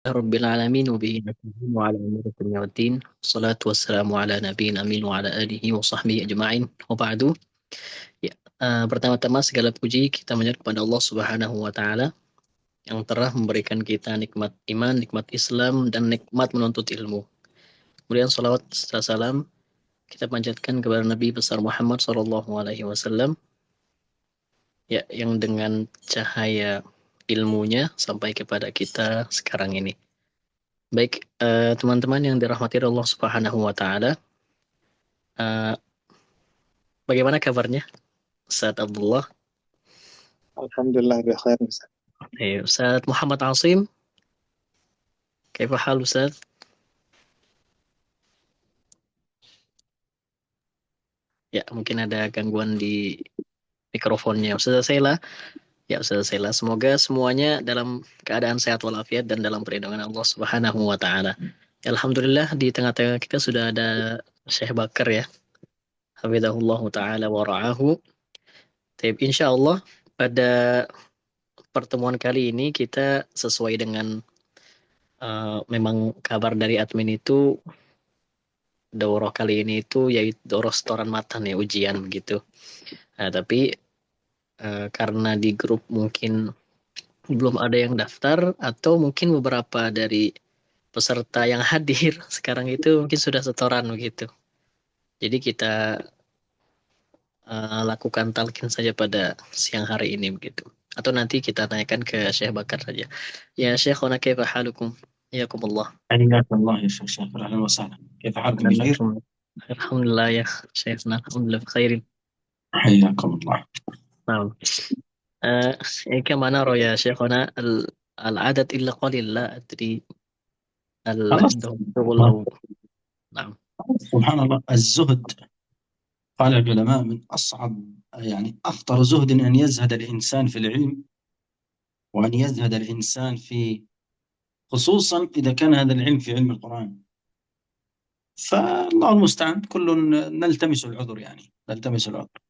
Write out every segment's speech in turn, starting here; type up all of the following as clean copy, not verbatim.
Rabbil alamin wa bihi nasta'in wa ala umuri dunya waddin. Wassalatu wassalamu ala nabiyyin amin wa ala alihi wa sahbihi ajma'in. Wa ba'du. Ya, pertama-tama segala puji kita menyerah kepada Allah Subhanahu wa taala yang telah memberikan kita nikmat iman, nikmat Islam dan nikmat menuntut ilmu. Kemudian salawat serta salam kita panjatkan kepada Nabi besar Muhammad sallallahu alaihi wasallam ya yang dengan cahaya ilmunya sampai kepada kita sekarang ini. Baik, teman-teman yang dirahmati Allah Subhanahu wa taala, eh, bagaimana kabarnya Ustaz Abdullah? Alhamdulillah bikhair Ustaz. Ustaz Muhammad Asim, kaifa hal Ustaz? Ya, mungkin ada gangguan di mikrofonnya. Ustaz Sela, ya Ustaz Sela, semoga semuanya dalam keadaan sehat walafiat dan dalam perlindungan Allah Subhanahu wa taala. Alhamdulillah di tengah-tengah kita sudah ada Syekh Bakar ya. Hafizahullah taala wa ra'ahu. Taib, insyaallah pada pertemuan kali ini kita sesuai dengan memang kabar dari admin itu daurah kali ini itu yaitu daurah setoran matan ya ujian begitu. Nah, tapi karena di grup mungkin belum ada yang daftar atau mungkin beberapa dari peserta yang hadir sekarang itu mungkin sudah setoran begitu. Jadi kita lakukan talqin saja pada siang hari ini begitu. Atau nanti kita tanyakan ke Syekh Bakar saja. Ya Syekhuna kaifa halukum? Yakumullah. حياك الله يا شيخ شاكر اهلا وسهلا كيف حالكم بخير؟ الحمد لله يا شيخنا الحمد لله بخير. حياكم الله. نعم. كما نرى يا شيخنا العدد إلا قليل لا أدري هل خلاص عندهم شغل أو نعم. سبحان الله الزهد قال العلماء من أصعب يعني أخطر زهد أن يزهد الإنسان في العلم وأن يزهد الإنسان في خصوصا إذا كان هذا العلم في علم القرآن فالله المستعان كل نلتمس العذر يعني نلتمس العذر.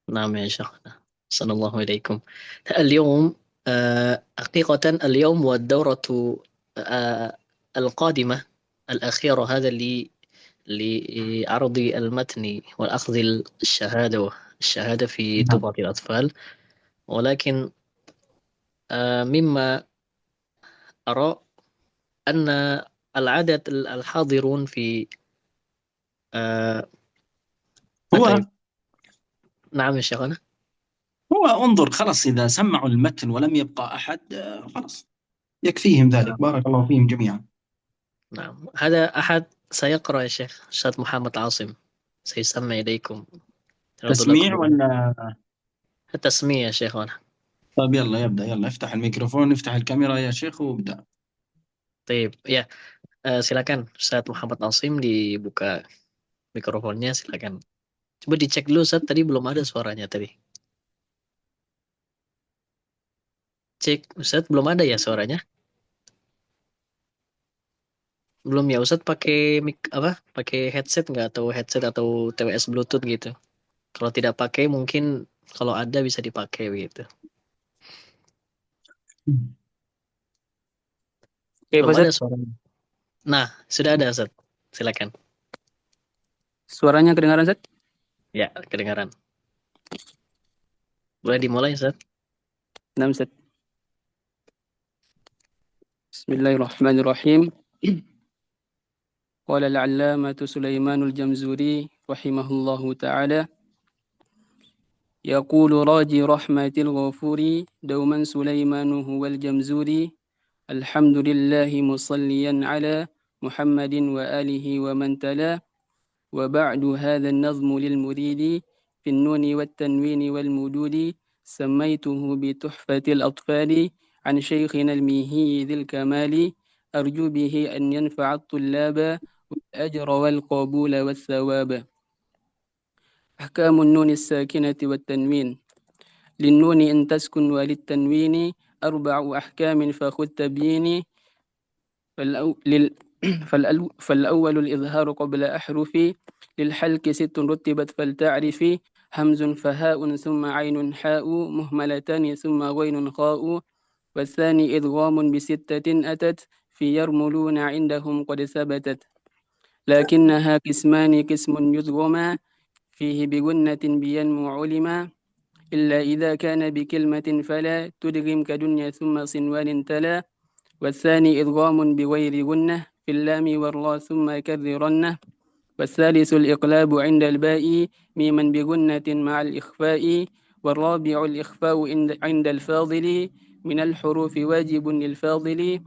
نعم يا شيخنا صلى الله عليكم. اليوم حقيقة اليوم والدورة القادمة الأخيرة هذا لعرض المتن والأخذ الشهادة في نعم. طفرة الأطفال. ولكن مما أرى أن العدد الحاضرون في هو نعم يا شيخنا. هو انظر خلاص إذا سمعوا المتن ولم يبقى أحد خلاص يكفيهم ذلك. بارك الله فيهم جميعا. نعم هذا أحد سيقرأ يا شيخ أستاذ محمد عاصم سيسمع إليكم تسميع ولا التسمية يا شيخنا. طيب يلا يبدأ يلا افتح الميكروفون افتح الكاميرا يا شيخ وابدأ. طيب ya silakan Ustaz Muhammad Asim dibuka mikrofonnya silakan. Coba dicek dulu Ustaz tadi belum ada suaranya tadi. Cek Ustaz belum ada ya suaranya? Belum ya Ustaz pakai mic apa? Pakai headset nggak atau headset atau TWS Bluetooth gitu? Kalau tidak pakai mungkin kalau ada bisa dipakai begitu. Belum ada suaranya. Nah, sudah ada Ustaz. Silakan. Suaranya kedengaran Ustaz? Ya, kedengaran. Boleh dimulai Ustaz. Nah Ustaz. Bismillahirrahmanirrahim. Qala al-allamatu Sulaimanul Jamzuri rahimahullahu ta'ala يقول راجي رحمة الغفور دوما سليمان هو الجمزوري الحمد لله مصليا على محمد وآله ومن تلا وبعد هذا النظم للمريد في النون والتنوين والمدود سميته بتحفة الأطفال عن شيخنا الميهي ذي الكمال أرجو به أن ينفع الطلاب والأجر والقبول والثواب. أحكام النون الساكنة والتنوين للنون إن تسكن وللتنوين أربع أحكام فخذ تبييني فالأول الإظهار قبل أحرف للحلك ست رتبت فلتعرفي همز فهاء ثم عين حاء مهملتان ثم غين خاء والثاني إدغام بستة أتت في يرملون عندهم قد ثبتت لكنها قسمان قسم يدغما فيه بجنة بينمو علما إلا إذا كان بكلمة فلا تدغم كدنيا ثم صنوان تلا والثاني إدغام بغير غنة في اللام والراء ثم كررنه والثالث الإقلاب عند الباء ميما بغنة مع الإخفاء والرابع الإخفاء عند الفاضل من الحروف واجب للفاضل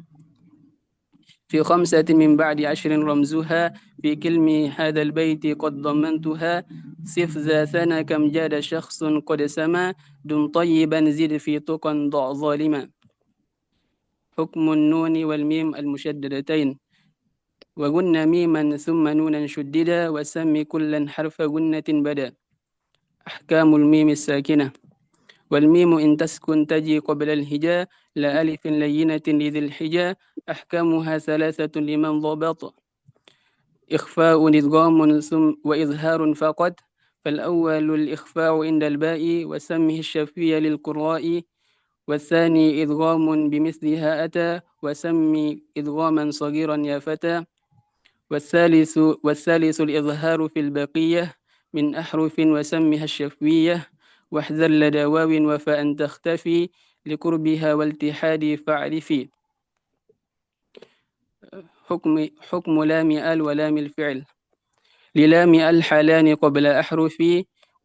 في 5 من بعد 10 رمزها في كلمة هذا البيت قد ضمنتها صف ذا ثنا كم جاد شخص قد سما دم طيبا زد في تقى ضع ظالما حكم النون والميم المشددتين وغن ميما ثم نونا شددا وسم كلا حرف غنة بدا أحكام الميم الساكنة والميم إن تسكن تجي قبل الهجاء لا ألف لينة لذي الحجاء أحكامها 3 لمن ضبط إخفاء إدغام ثم وإظهار فقط فالأول الإخفاء عند الباء وسمه الشفي للقراء والثاني إدغام بمثلها أتى وسمي إدغاما صغيرا يا فتى والثالث الإظهار في البقية من أحرف وسمها الشفوية واحذر لدى واو وفاء تختفي لقربها والاتحاد فاعرفي حكم لام ال ولام الفعل للام ال حالان قبل أحرف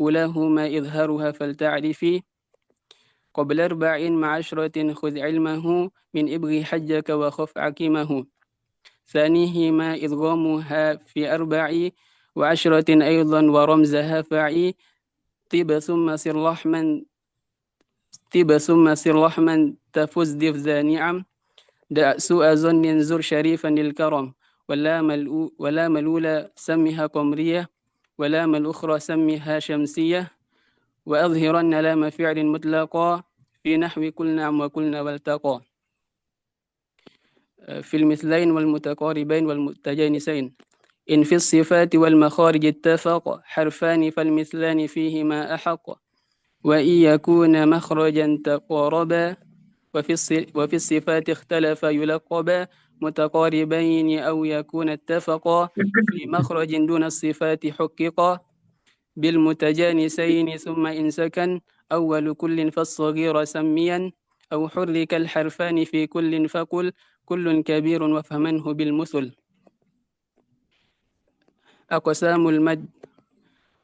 أولاهما إظهارها فلتعرفي قبل 4 مع 10 خذ علمه من إبغ حجك وخف عكمه ثانيهما إدغامها في 4 و10 أيضا ورمزها فاعي طيب ثم سر رحما تفز دف ذا نعم دع سوء ظن زر شريفا للكرم ولا الأولى سمها قمرية ولام الأخرى سمها شمسية وأظهرن لام فعل مطلقا في نحو كل نعم وكلنا والتقى في المثلين والمتقاربين والمتجانسين إن في الصفات والمخارج اتفق حرفان فالمثلان فيهما أحق وإن يكون مخرجا تقاربا وفي الصفات اختلف يلقبا متقاربين أو يكون اتفقا في مخرج دون الصفات حققا بالمتجانسين ثم إن سكن أول كل فالصغير سميا أو حرك الحرفان في كل فقل كل كبير وفهمنه بالمثل أقسام المد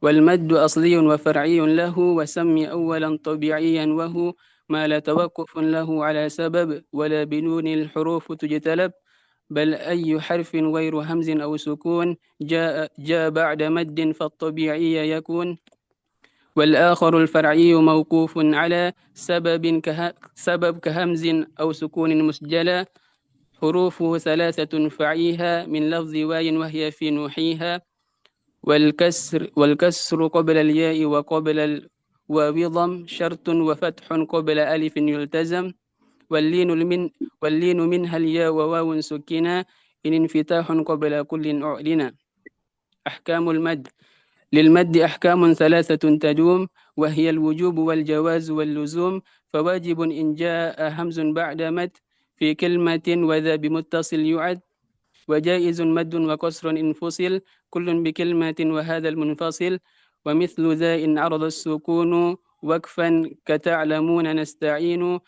والمد أصلي وفرعي له وسمي أولا طبيعيا وهو ما لا توقف له على سبب ولا بدون الحروف تجتلب بل أي حرف غير همز أو سكون جاء بعد مد فالطبيعي يكون والآخر الفرعي موقوف على سبب كهمز أو سكون مسجلا حروفه 3 فعيها من لفظ واي وهي في نوحيها والكسر قبل الياء وقبل الواو ضم شرط وفتح قبل ألف يلتزم واللين منها الياء وواو سكنا إن انفتاح قبل كل أعلنا أحكام المد للمد أحكام 3 تدوم وهي الوجوب والجواز واللزوم فواجب إن جاء همز بعد مد في كلمة وذا بمتصل يعد وجائز مد وكسر إن فصل كل بكلمة وهذا المنفصل ومثل ذا إن عرض السكون وقفا كتعلمون نستعين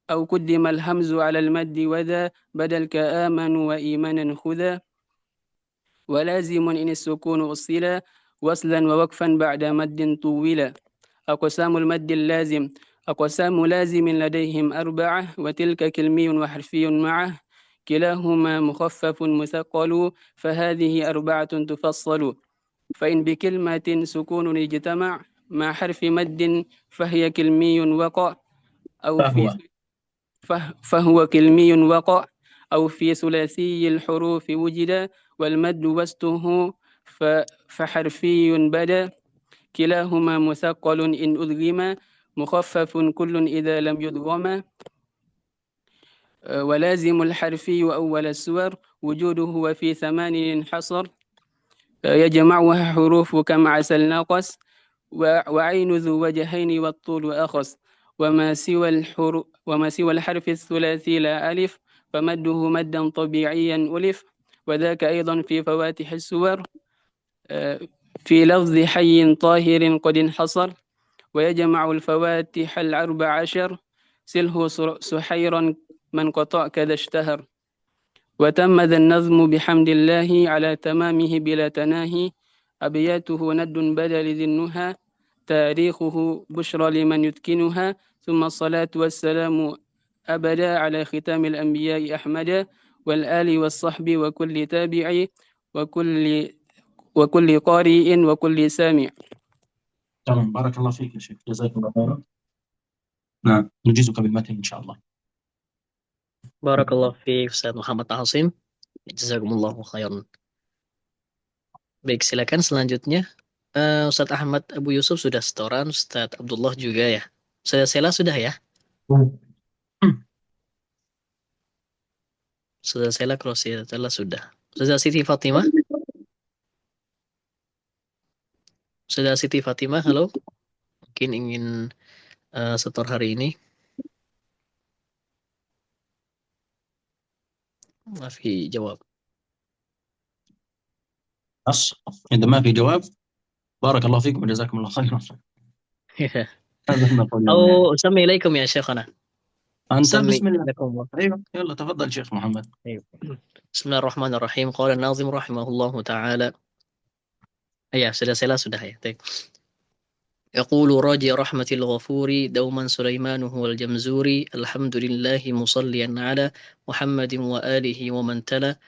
أو قدم الهمز على المد وذا بدل كآمنوا وإيمانا خذا ولازم إن السكون أصلا وصلا ووقفا بعد مد طولا أقسام المد اللازم أقسام لازم لديهم 4 وتلك كلمي وحرفي معه كلاهما مخفف مثقل فهذه 4 تفصل فإن بكلمة سكون اجتمع مع حرف مد فهي كلمي وقع أو فهو كلمي وقع أو في ثلاثي الحروف وجد والمد وسطه فحرفي بدا كلاهما مثقل إن أدغم مخفف كل إذا لم يدغم ولازم الحرفي أول السور وجوده وفي 8 انحصر يجمعها حروف كما عسل ناقص وعين ذو وجهين والطول أخص وما سوى الحرف الثلاثي لا ألف فمده مدا طبيعيا ألف. وذاك أيضا في فواتح السور في لفظ حي طاهر قد انحصر. ويجمع الفواتح الأربع عشر سله سحيرا من قطع كذا اشتهر. وتم ذا النظم بحمد الله على تمامه بلا تناهي. أبياته ند بدل ذي النهى تاريخه بشرى لمن يتقنها. ثم الصلاة والسلام أبدا على ختام الأنبياء أحمد والآل والصحب وكل تابع وكل قارئ وكل سامع. تمام، بارك الله فيك يا شيخ، جزاك الله خيرا. نعم، نجيزك بالمتن إن شاء الله. Barakallah fi Ustaz Muhammad Hasim. Jazakumullahu khairan. Baik, silakan selanjutnya. Ustaz Ahmad Abu Yusuf sudah setoran, Ustaz Abdullah juga ya. Ustaz Sela sudah ya? Ustaz Sela kalau Sela sudah. Ustaz Siti Fatimah? Ustaz Siti Fatimah, halo. Mungkin ingin setor hari ini. ما في جواب. بس إذا ما في جواب بارك الله فيكم وجزاكم الله خيرا. هذا نقول يوم يعني. أو أسمي إليكم يا شيخنا. أنت سمي بسم الله. لكم الله. أيوة يلا تفضل شيخ محمد. أيوة. بسم الله الرحمن الرحيم. قال الناظم رحمه الله تعالى. يا sudah ya. يقول راجي رحمة الغفور دوما سليمان هو الجمزوري الحمد لله مصليا على محمد وآله ومن تلا.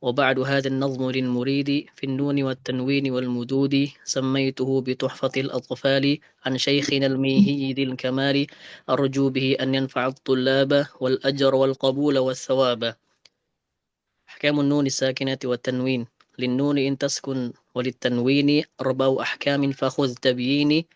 وبعد هذا النظم للمريد في النون والتنوين والمدود سميته بتحفة الأطفال عن شيخنا الميهي ذي الكمال أرجو به أن ينفع الطلاب والأجر والقبول والثواب. أحكام النون الساكنة والتنوين للنون إن تسكن وللتنوين أربع أحكام فخذ تبييني.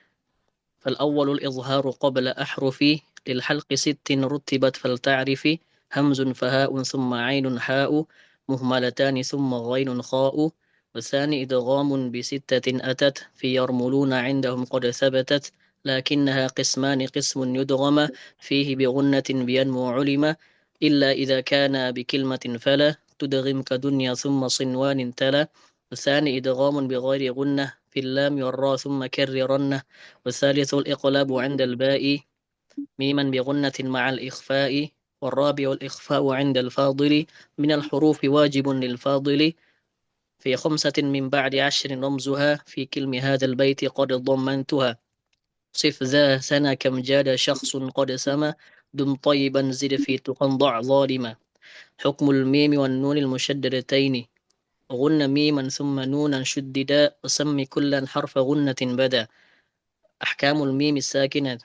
فالأول الإظهار قبل أحرف للحلق ست رتبت فلتعرف همز فهاء ثم عين حاء مهملتان ثم غين خاء. والثاني إدغام بستة أتت في يرملون عندهم قد ثبتت لكنها قسمان قسم يدغم فيه بغنة بينمو علم إلا إذا كان بكلمة فلا تدغم كدنيا ثم صنوان تلا. والثاني إدغام بغير غنة في اللام والراء ثم كررنه. والثالث الإقلاب عند الباء ميما بغنة مع الإخفاء. والرابع الإخفاء عند الفاضل من الحروف واجب للفاضل في 5 من بعد 10 رمزها في كلم هذا البيت قد ضمنتها. صف ذا سنة كم جاد شخص قد سما دم طيبا زد في تقى ضع ظالما. حكم الميم والنون المشددتين غن ميما ثم نونا شددا وسم كلا حرف غنة بدا. أحكام الميم الساكنة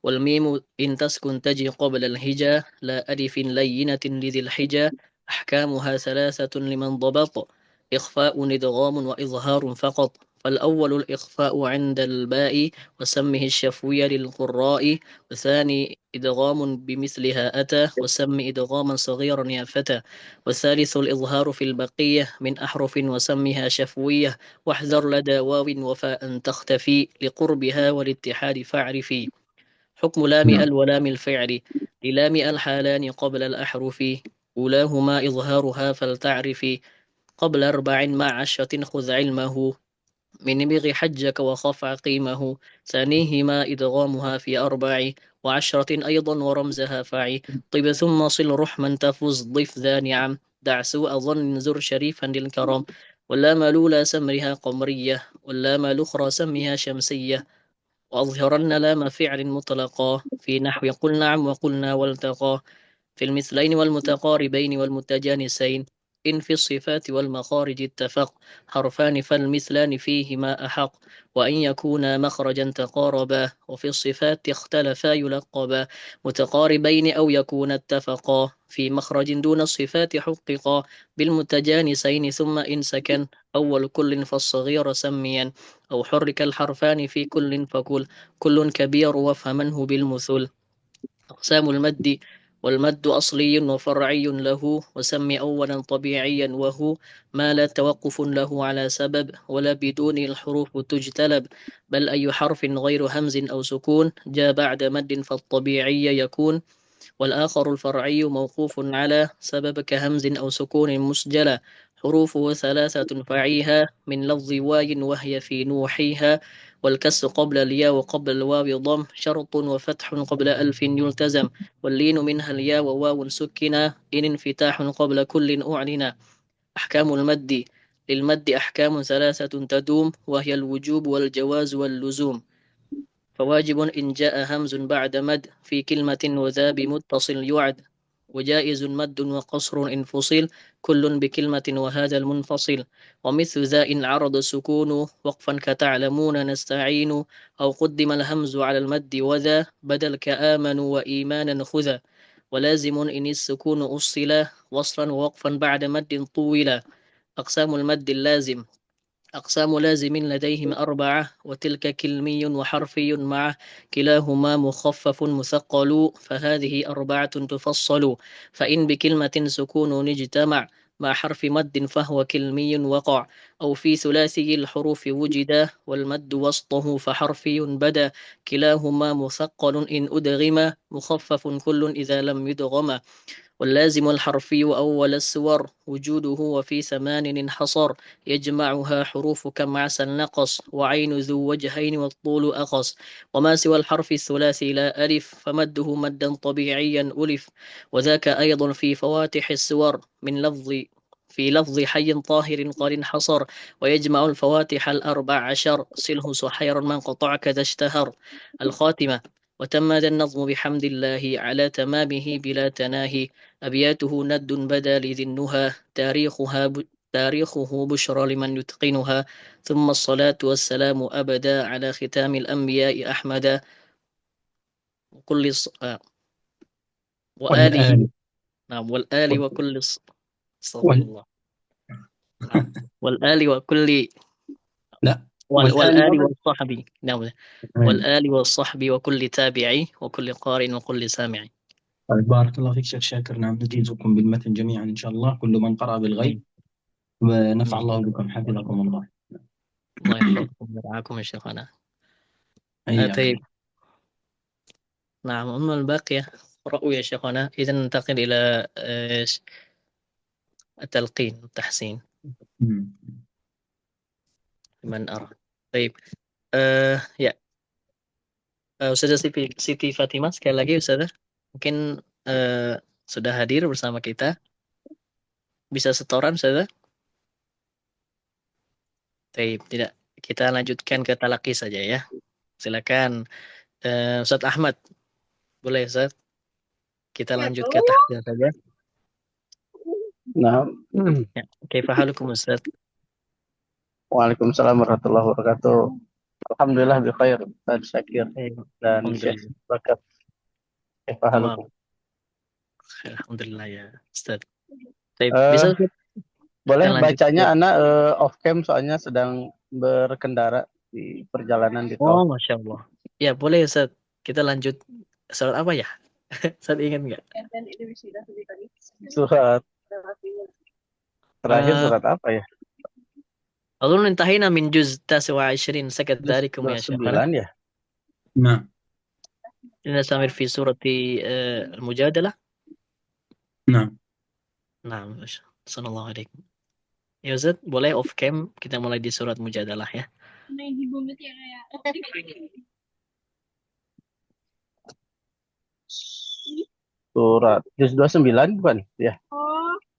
والميم إن تسكن تجي قبل الهجا لا ألف لينة لذي الحجا. أحكامها 3 لمن ضبط إخفاء إدغام وإظهار فقط. فالأول الإخفاء عند الباء وسمه الشفوي للقراء. والثاني إدغام بمثلها أتى وسم إدغاما صغيرا يا فتى. والثالث الإظهار في البقية من أحرف وسمها شفوية واحذر لدى واو وفاء تختفي لقربها والاتحاد فاعرفي. حكم لام ال ولام الفعل للام الحالان قبل الأحرف أولاهما إظهارها فلتعرفي قبل 4 مع 10 خذ علمه من بغ حجك وخف عقيمه. ثانيهما إدغامها في 4 و10 أيضا ورمزها فاعي. طب ثم صل رحما تفز ضف ذا نعم دع سوء ظن زر شريفا للكرم. واللام الأولى سمرها قمرية واللام الأخرى سمها شمسية. وأظهرن لام فعل مطلقا في نحو قل نعم وقلنا والتقى في المثلين والمتقاربين والمتجانسين إن في الصفات والمخارج اتفق حرفان فالمثلان فيهما أحق. وأن يكونا مخرجا تقاربا وفي الصفات اختلفا يلقبا متقاربين أو يكون اتفقا في مخرج دون الصفات حققا بالمتجانسين. ثم إن سكن أول كل فالصغير سميا أو حرك الحرفان في كل فكل كل كبير وافهمنه بالمثل. أقسام المد والمد أصلي وفرعي له، وسم أولا طبيعيا وهو ما لا توقف له على سبب ولا بدون الحروف تجتلب، بل أي حرف غير همز أو سكون جاء بعد مد فالطبيعي يكون، والآخر الفرعي موقوف على سبب كهمز أو سكون مسجلة، حروفه ثلاثة فعيها من لفظ واي وهي في نوحيها، والكسر قبل الياء وقبل الواو ضم شرط، وفتح قبل ألف يلتزم، واللين منها الياء وواو سكنا إن انفتاح قبل كل أعلنا. أحكام المد: للمد أحكام ثلاثة تدوم، وهي الوجوب والجواز واللزوم. فواجب إن جاء همز بعد مد في كلمة وذا بمتصل يعد، وجائز مد وقصر إن فصل كل بكلمة وهذا المنفصل، ومثل ذا إن عرض السكون وقفا كتعلمون نستعين، أو قدم الهمز على المد وذا بدل كآمنوا وإيمانا خذا، ولازم إن السكون أصلا وصلا ووقفا بعد مد طولا. أقسام المد اللازم: أقسام لازم لديهم أربعة، وتلك كلمي وحرفي معه كلاهما مخفف مثقل، فهذه أربعة تفصل. فإن بكلمة سكون اجتمع مع حرف مد فهو كلمي وقع، أو في ثلاثي الحروف وجدا والمد وسطه فحرفي بدا، كلاهما مثقل إن أدغم مخفف كل إذا لم يدغم. واللازم الحرفي أول السور وجوده وفي ثمان انحصر، يجمعها حروف كم عسل نقص، وعين ذو وجهين والطول أقص، وما سوى الحرف الثلاثي لا ألف فمده مدا طبيعيا ألف، وذاك أيضا في فواتح السور من لفظ في لفظ حي طاهر قد انحصر، ويجمع الفواتح الأربع عشر صله صحيرا من قطع كذا اشتهر. الخاتمة: وتم ذا النظم بحمد الله على تمامه بلا تناهي، أبياته ند بدا لذي النهى تاريخه بشرى لمن يتقنها، ثم الصلاة والسلام أبدا على ختام الأنبياء أحمد وكل وآله. والآل نعم، والآل وال... وكل استغفر وال... الله. نعم، والآل وكل لا والآل والآل مرة. والصحب. نعم، والآل والصحب وكل تابعي وكل قارئ وكل سامع. طيب بارك الله فيك شيخ شاكر. نعم نجيزكم بالمتن جميعا إن شاء الله، كل من قرأ بالغيب، آمين. ونفع آمين. الله بكم حفظكم الله. الله يحفظكم ويرعاكم يا شيخنا. حياك طيب. الله. نعم، أما الباقية اقرأوا يا شيخنا، إذا ننتقل إلى التلقين والتحسين مم. لمن أرى. طيب. Ya, Ustazah Siti Fatimah sekali lagi Ustazah, mungkin sudah hadir bersama kita, bisa setoran Ustazah? Baik, tidak, kita lanjutkan ke talaki saja ya. Silakan Ustaz Ahmad, boleh Ustaz? Kita lanjut ke tahsin saja. Nah, Ya, kaifa halukum Ustaz? Waalaikumsalam warahmatullahi wabarakatuh. Alhamdulillah bi khair, Ustaz Syakir Baik, dan Syekh Alhamdulillah. Bakat. Kaifa Tamam. halukum? Alhamdulillah ya Ustaz. Baik, Eh, bisa Ustaz? Kita boleh lanjut ke... bacanya anak off cam soalnya sedang berkendara di perjalanan di Oh, tol. Masya Allah. Ya, boleh Ustaz. Kita lanjut surat apa ya? Ustaz ingat nggak? Surat terakhir Eh, surat apa ya? أظن انتهينا من جزء 29 سكت ذلكم يا شيخنا. 29 ya? نعم لنستمر في سورة المجادلة. نعم. Nah, Assalamualaikum alaikum. Ya Ustaz, boleh off cam kita mulai di surat Mujadalah ya. Surat juz 29 bukan? Ya.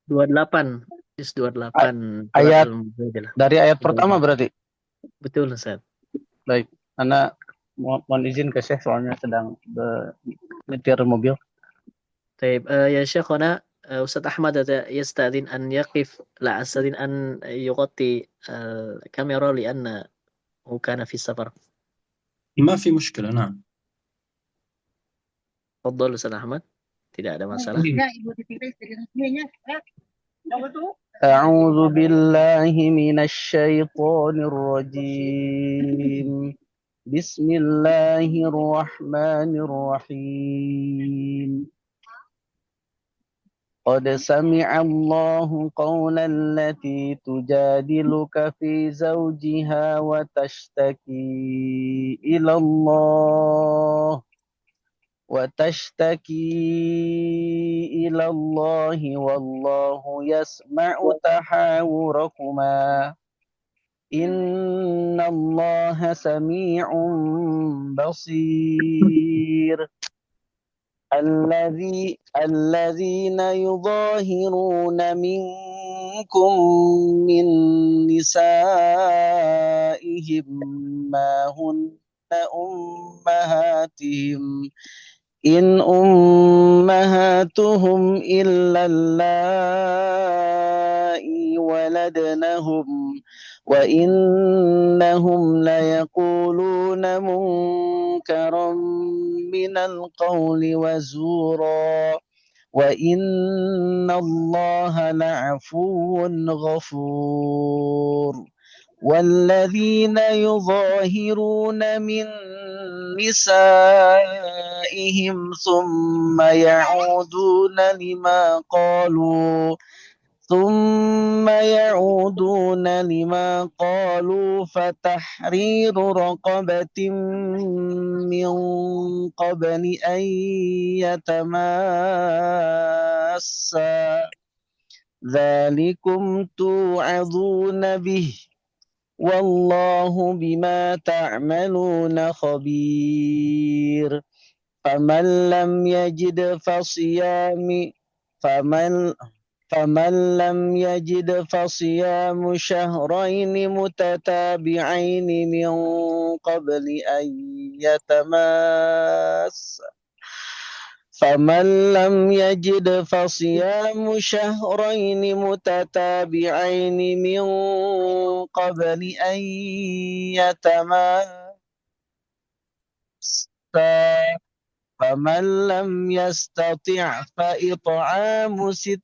28, juz 28 surat Ayat Al-Mujadalah. dari ayat pertama berarti. Betul Ustaz. Baik, anak mohon izin ke Syekh soalnya sedang nyetir mobil. طيب يا شيخنا أستاذ أحمد يستأذن أن يقف، لا أستأذن أن يغطي الكاميرا لأنه كان في السفر. ما في مشكلة. نعم تفضل أستاذ أحمد، tidak ada masalah. أعوذ بالله من الشيطان الرجيم. بسم الله الرحمن الرحيم. قد سمع الله قول التي تجادلك في زوجها وتشتكي إلى الله والله يسمع تحاوركما إن الله سميع بصير الذين يظاهرون منكم من نسائهم ما هن أمهاتهم إن أمهاتهم إلا اللائي ولدنهم وإنهم ليقولون منكرا من القول وزورا وإن الله لعفو غفور والذين يظاهرون من نسائهم ثم يعودون لما قالوا فتحرير رقبة من قبل أن يتماسا ذلكم توعظون به والله بما تعملون خبير فمن لم يجد فصيام شهرين متتابعين من قبل أن يتماسا فمن لم يجد فصيام شهرين متتابعين من قبل أن يتماسا فمن لم يستطع فإطعام 60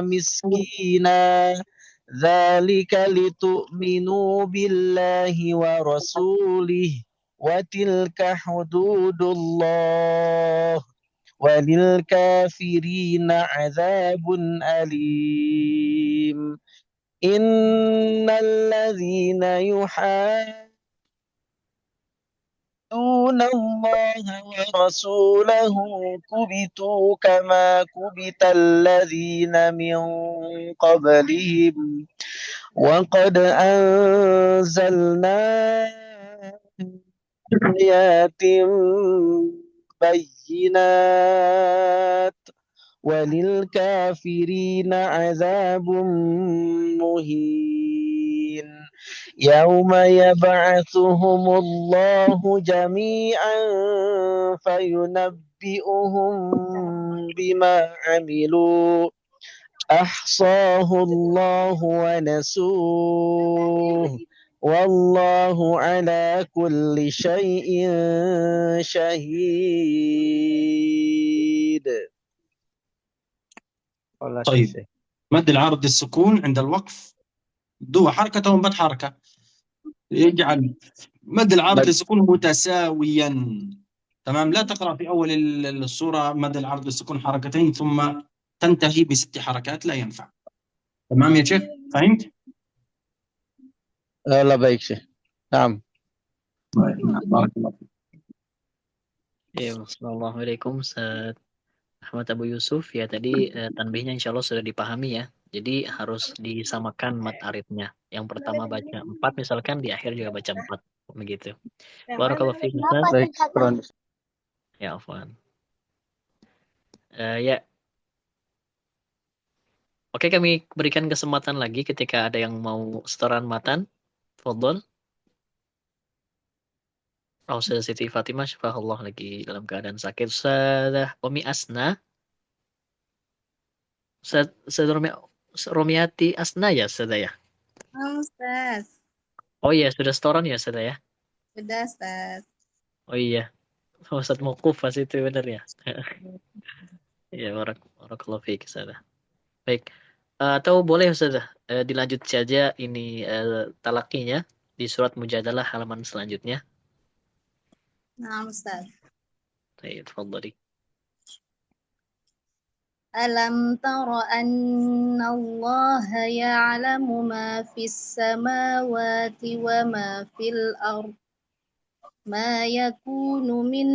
مسكينا ذلك لتؤمنوا بالله ورسوله وتلك حدود الله وللكافرين عذاب أليم إن الذين يحادون الله ورسوله كبتوا كما كبت الذين من قبلهم وقد أنزلنا آيات بينات وللكافرين عذاب مهين يوم يبعثهم الله جميعا فينبئهم بما عملوا أحصاه الله ونسوه والله على كل شيء شهيد. طيب مد العرض السكون عند الوقف دو حركة ومد حركة يجعل مد العرض السكون متساويا تمام. لا تقرأ في أول الصورة مد العرض السكون حركتين ثم تنتهي ب6 حركات لا ينفع. تمام يا شيخ فهمت؟ لا baik Syekh. Naam. بارك الله فيك. Assalamualaikum Ustaz Ahmad Abu Yusuf. Ya tadi tanbihnya insya Allah sudah dipahami ya. Jadi harus disamakan mad aridnya. Yang pertama baca 4 misalkan, di akhir juga baca 4. Begitu. Barakallahu fiik Ustaz. Baik, Ya afwan. Ya. Oke, kami berikan kesempatan lagi ketika ada yang mau setoran matan. Fadhol. Ustazah Siti Fatimah syafahullah lagi dalam keadaan sakit. Ustazah Umi Asna. Ustazah Romiati Asna ya Ustazah ya? Ustaz. Oh iya, sudah setoran ya Ustazah ya? Sudah Ustaz. Oh iya. Ustaz Mukuf pas itu benar ya? Ya, barakallahu fiik Ustazah. Baik. Atau boleh Ustazah dilanjut saja ini talaqinya di surat Mujadalah halaman selanjutnya. Nah Ustaz. Baik, tafadhali. ألم تر أن الله يعلم ما في السماوات وما في الأرض ما يكون من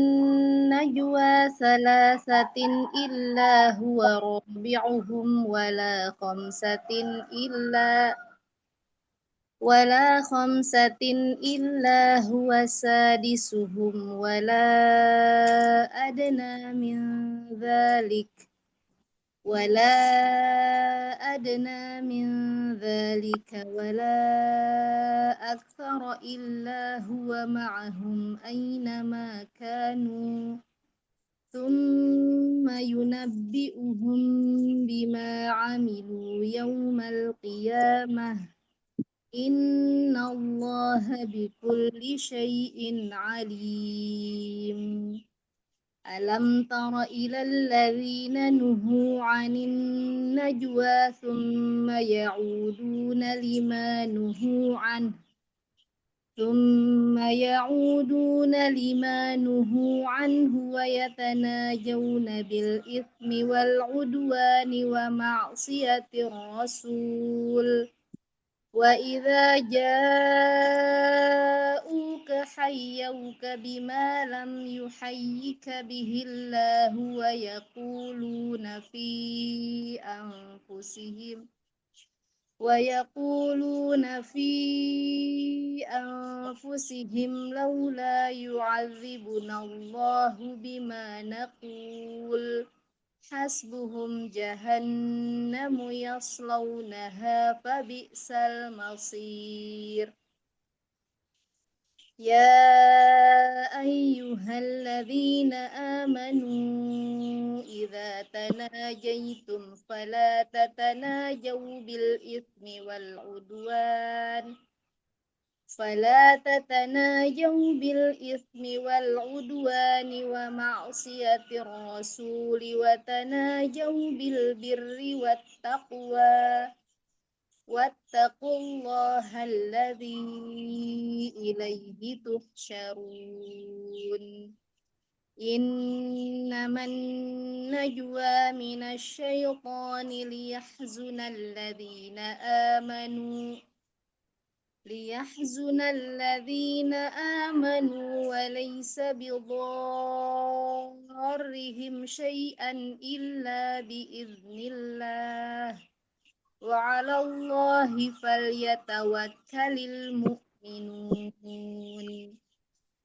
نجوى ثلاثة إلا هو رابعهم ولا خمسة إلا هو سادسهم ولا أدنى من ذلك ولا أكثر إلا هو معهم أينما كانوا ثم ينبئهم بما عملوا يوم القيامة إن الله بكل شيء عليم ألم تر إلى الذين نهوا عن النجوى ثم يعودون لما نهوا عنه ويتناجون بالإثم والعدوان ومعصية الرسول وإذا جاءوك حيوك بما لم يحيك به الله ويقولون في أنفسهم لولا يعذبنا الله بما نقول حسبهم جهنم يصلونها فبئس المصير يا أيها الذين آمنوا إذا تناجيتم فلا تتناجوا بالإثم والعدوان ومعصية الرسول وتناجوا بالبر والتقوى واتقوا الله الذي إليه تحشرون إنما النجوى من الشيطان ليحزن الذين آمنوا وليس بضارهم شيئا إلا بإذن الله وعلى الله فليتوكل المؤمنون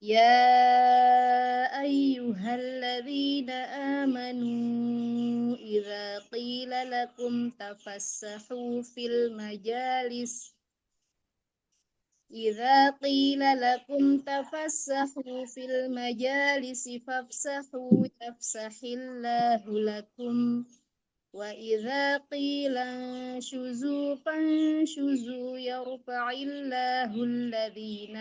يا أيها الذين آمنوا إذا قيل لكم تفسحوا في المجالس فافسحوا يفسح الله لكم وإذا قيل انشزوا فانشزوا يرفع الله الذين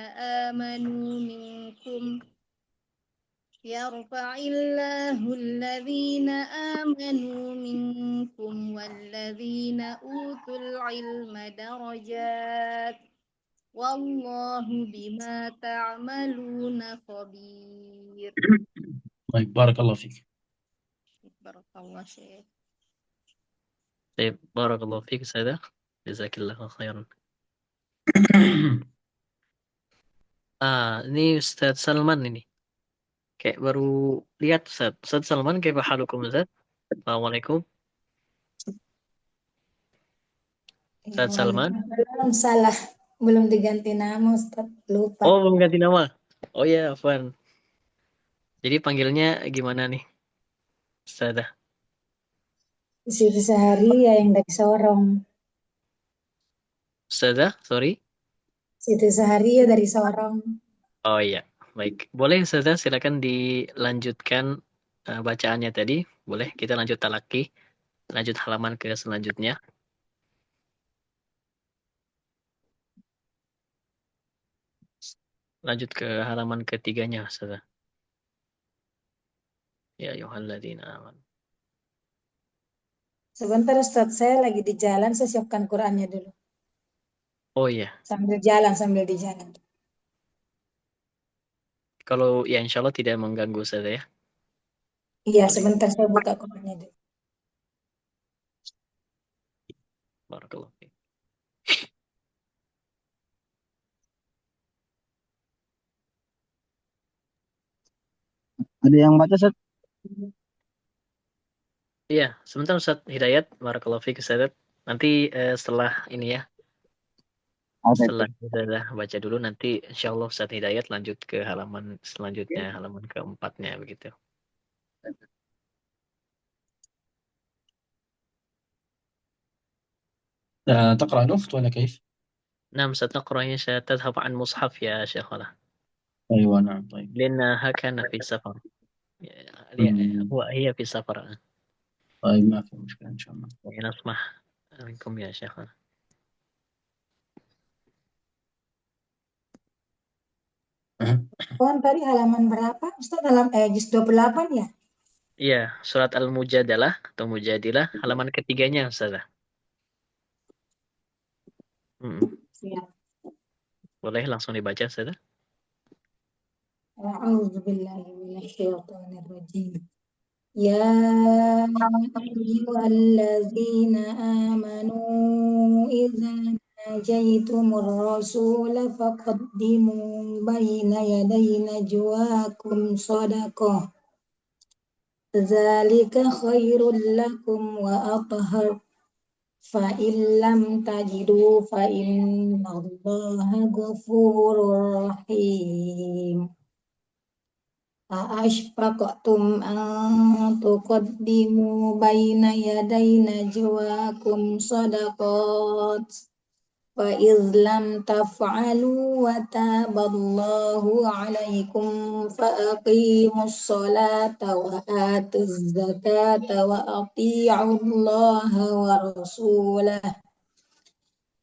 آمنوا منكم والذين أوتوا العلم درجات والله بما تعملون خبير. طيب بارك الله فيك. بارك الله شيخ. طيب بارك الله فيك Ustazah. Jazakillahu khairan. Ini Ustaz Salman ini. Kayak baru lihat Ustaz. Ustaz Salman, kaifa halukum Ustaz? Assalamualaikum. Ustaz Salman. Salah, belum diganti nama Ustaz, lupa. Oh, belum ganti nama. Oh ya, Afwan. Jadi panggilnya gimana nih? Ustazah. Siti Saharia yang dari Sorong. Ustazah, sorry. Siti Saharia dari Sorong. Oh iya, baik. Boleh Ustazah silakan dilanjutkan bacaannya tadi. Boleh kita lanjut talaki. Lanjut halaman ke selanjutnya. Lanjut ke halaman ketiganya Ustazah. Ya ayyuhalladzina amanu. Sebentar Ustaz, saya lagi di jalan, saya siapkan Qur'annya dulu. Oh iya. Sambil di jalan. Kalau ya insya Allah tidak mengganggu Ustazah ya. Iya, Boleh. sebentar saya buka Qur'annya dulu. Barakallahu fiik. Ada yang baca, Ustaz? Iya, sebentar Ustaz Hidayat, barakallahu fiik Ustaz. Nanti setelah ini ya, Oke. setelah kita dah baca dulu, nanti insya Allah Ustaz Hidayat lanjut ke halaman selanjutnya, halaman keempatnya begitu. تقرأ الأخت ولا كيف؟ نعم ستقرأ ستذهب عن مصحف يا شيخنا، أيوة نعم طيب. لأنها كان في سفر، هي في سفر. طيب ما في مشكلة إن شاء الله. نسمح منكم يا شيخنا. Kawan tadi halaman berapa? Ustaz juz 28 ya? Iya, surat Al-Mujadalah atau Mujadilah, halaman ketiganya Ustazah. Siap. Boleh langsung dibaca Ustazah. A'udzubillahi minasyaitonirrajim. Ya ayyuhallazina amanu idza najaitumur rasula faqaddimu baina yaday najwakum shadaqah. Dzalika khairul lakum wa athhar. Fa illam tajidu fa innallaha ghafurur rahim. Ashfaqtum an tuqaddimu baina yaday najwakum sadaqat fa izlam taf'alu wa taballahu alaikum fa aqimus salata wa atuz zakata wa ati'ullaha wa rasulah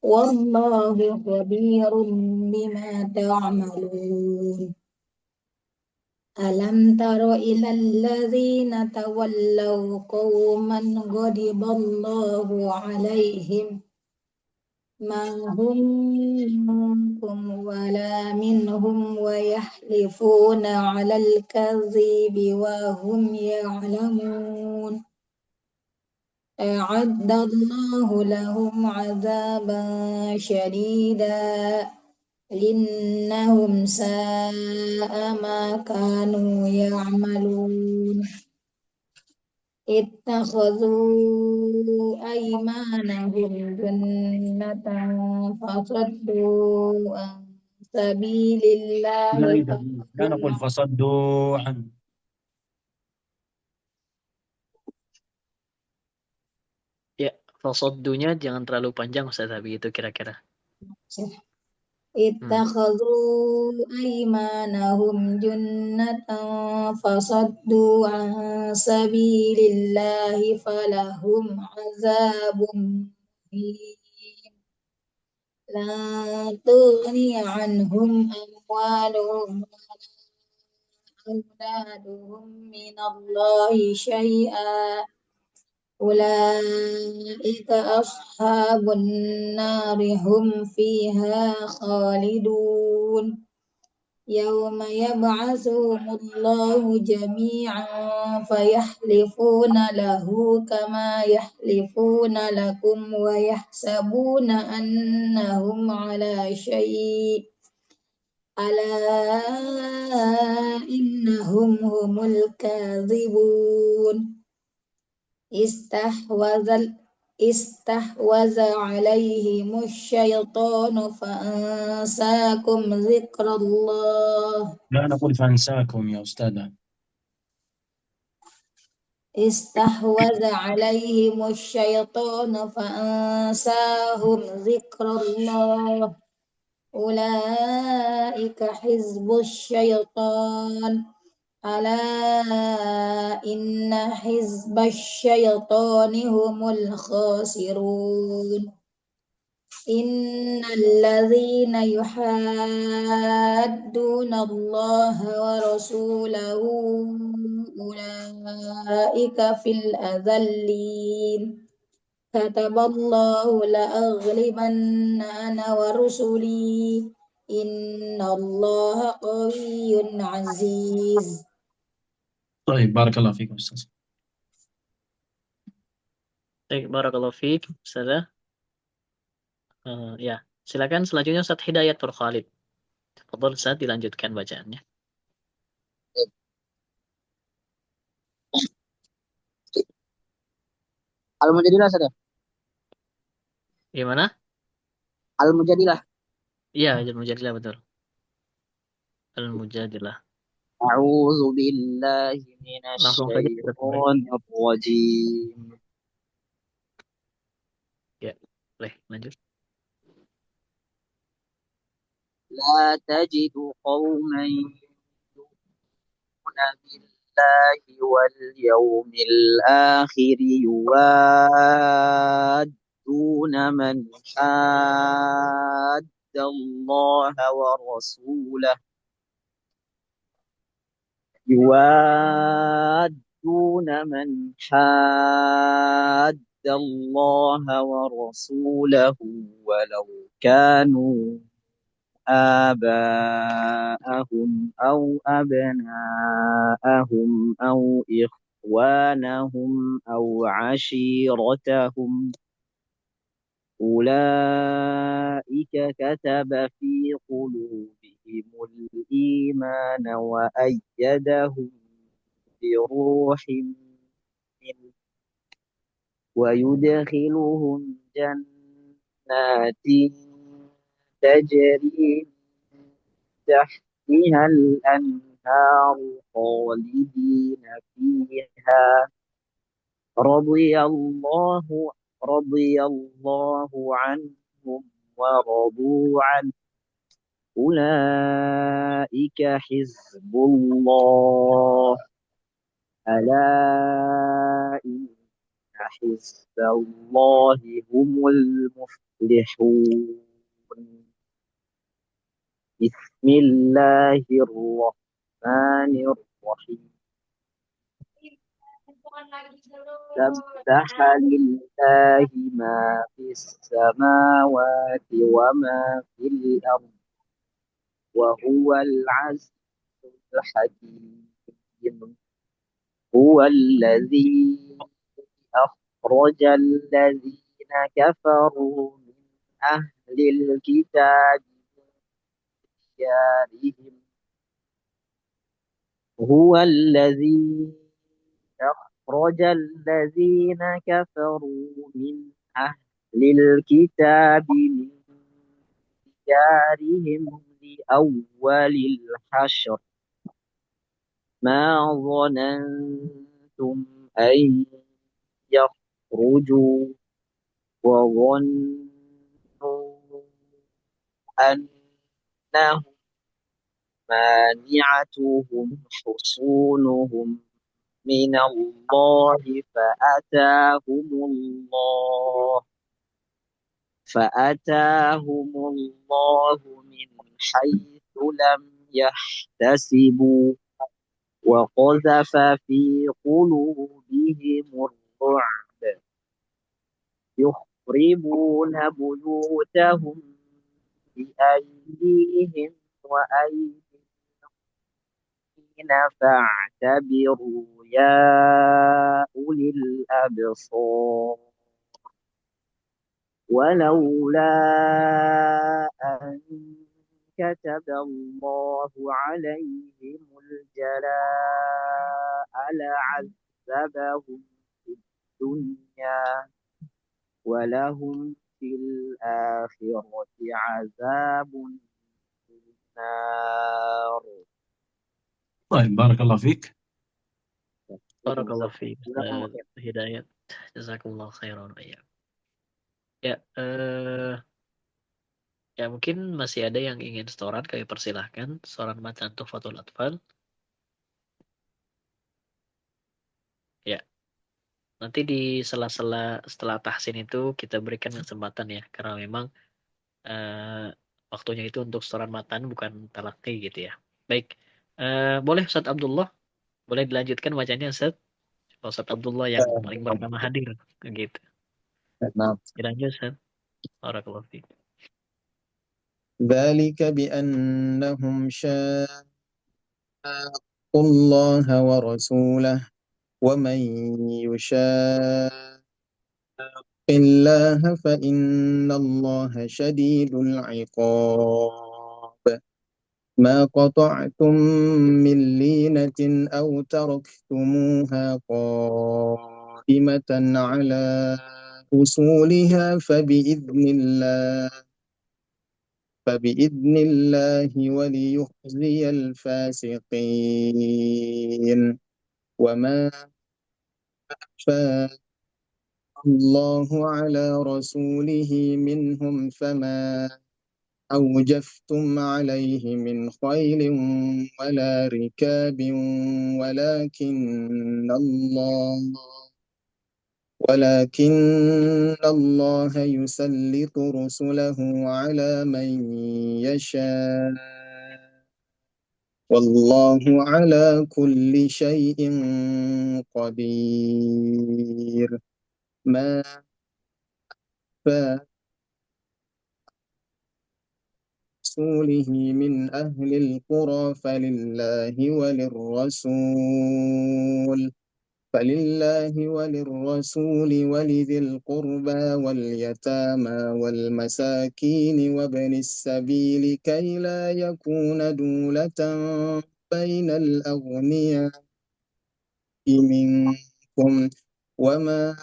wallahu khabirum bima ta'malun. Alam taro ilal ladzina tawallaw qauman ghadiballahu alaihim ma hum minkum wala minhum wa yahlifuna 'alal kadhibi wa hum ya'lamun. A'addallahu lahum 'adzaban syadida innahum sa'a ma kanu ya'malun. Ittakhadhu aymanahum junnatan fasaddu an sabilillahi لا نقول فصدوا عن. Ya, fasoddunya jangan terlalu panjang Ustazah, begitu kira-kira. Ittakhadhu aymanahum junnatan fasaddu an sabilillahi falahum azabun muhin. La tughni anhum amwaluhum wa auladuhum minallahi syai'a. Ulaika ashabun nari hum fiha khalidun. Yawma yab'atsuhumullahu jami'an fayahlifuna lahu kama yahlifuna lakum wa yahsabuna annahum ala syai'. Ala innahum humul kadhibun. Istahwaza alaihimus syaitanu fa'ansakum zikrallah. لا نقول فأنساكم يا أستاذة. Istahwaza alaihimus syaitanu fa'ansahum zikrallah. Ulaika hizbus syaitan. Ala inna hizbash syaitani humul khasirun. Innal ladzina yuhadduna Allaha wa rasulahu ulaika fil adzallin. Kataballahu la'aghlibanna ana wa rusuli. Innallaha qawiyyun aziz. طيب بارك الله فيكم أستاذ. Baik, barakallahu fiik Ustazah. Ya, silakan selanjutnya Ustaz Hidayatul Khalid. Fadhol Ustaz, dilanjutkan bacaannya. Al-Mujadilah saja. Gimana? Al-Mujadilah. Iya, Al-Mujadilah betul. Al-Mujadilah. A'udzu billahi minasy Langsung saja Ustaz. syaithanir rajim. Ya, boleh lanjut. لا تجد قوما يؤمنون بالله واليوم الآخر يوادون من حاد الله ورسوله ولو كانوا آباءهم أو أبناءهم أو إخوانهم أو عشيرتهم أولئك كتب في قلوبهم الإيمان وأيدهم بروح منه ويدخلهم جنات تجري من تحتها الأنهار خالدين فيها رضي الله عنهم ورضوا عنه أولئك حزب الله ألا إن حزب الله هم المفلحون بسم الله الرحمن الرحيم سبح لله ما في السماوات وما في الأرض وهو العزيز الحكيم هو الذي أخرج الذين كفروا من أهل الكتاب من ديارهم هو الذي أخرج الذين كفروا من أهل الكتاب من ديارهم لأول الحشر ما ظننتم أن يخرجوا وظنوا أنهم مانعتهم حصونهم من الله فأتاهم الله من حيث لم يحتسبوا وقذف في قلوبهم الرعب يخربون بيوتهم بأيديهم وأيدي فاعتبروا يا أولي الأبصار ولولا أن كتب الله عليهم الجلاء لعذبهم في الدنيا ولهم في الآخرة عذاب النار. طيب بارك الله فيك. Barakallahu fiik Ustaz Hidayat. Jazakumullah khairan. Ya, ya mungkin masih ada yang ingin setoran, kami persilahkan. Setoran bacaan Tuhfatul Atfal. Ya, nanti di sela-sela setelah tahsin itu kita berikan kesempatan ya, karena memang waktunya itu untuk setoran matan bukan talaqi gitu ya. Baik, boleh Ustaz Abdullah, boleh dilanjutkan bacanya Ustaz? Ustaz Abdullah yang paling pertama hadir, gitu. نعم. Dilanjut Ustaz. Barakallahu fiik. ذلك بأنهم شاقوا الله ورسوله ومن يشاق الله فإن الله شديد العقاب ما قطعتم من لينة أو تركتموها قائمة على أصولها فبإذن الله وليخزي الفاسقين وما أفاء الله على رسوله منهم فما أوجفتم عليه من خيل ولا ركاب ولكن الله يسلط رسله على من يشاء والله على كل شيء قدير ما رسوله من أهل القرى فلله وللرسول ولذي القربى واليتامى والمساكين وابن السبيل كي لا يكون دولة بين الأغنياء منكم وما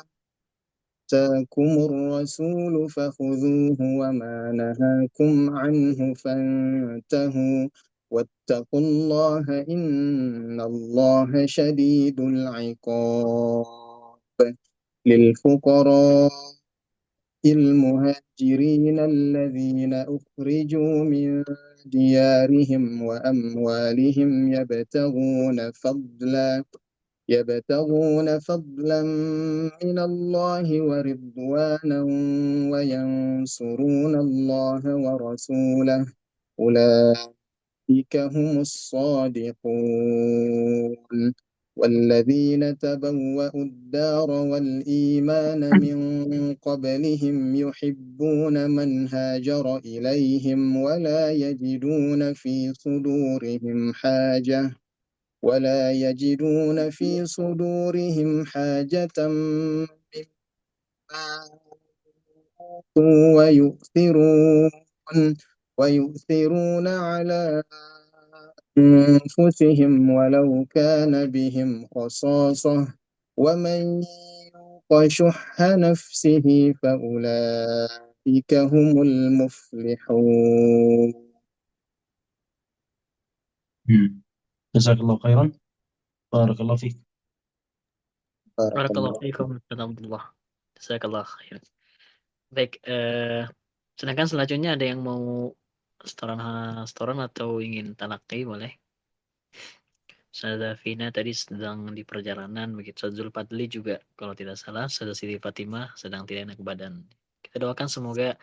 آتاكم الرسول فخذوه وما نهاكم عنه فانتهوا واتقوا الله إن الله شديد العقاب للفقراء المهاجرين الذين أخرجوا من ديارهم وأموالهم يبتغون فضلا من الله ورضوانا وينصرون الله ورسوله أولئك هم الصادقون والذين تبوأوا الدار والإيمان من قبلهم يحبون من هاجر إليهم ولا يجدون في صدورهم حاجة مما ويؤثرون على أنفسهم ولو كان بهم خصاصة ومن يوق شح نفسه فأولئك هم المفلحون. جزاك الله خيرا. بارك الله فيك. Barakallahu fiikum, Abdullah. Jazakallah khair. Baik, sedangkan selanjutnya ada yang mau setoran atau ingin talaqi boleh. Ustazah Fina tadi sedang di perjalanan, begitu Ustaz Zulfadli juga kalau tidak salah, Ustazah Siti Fatimah sedang tidak enak badan. Kita doakan semoga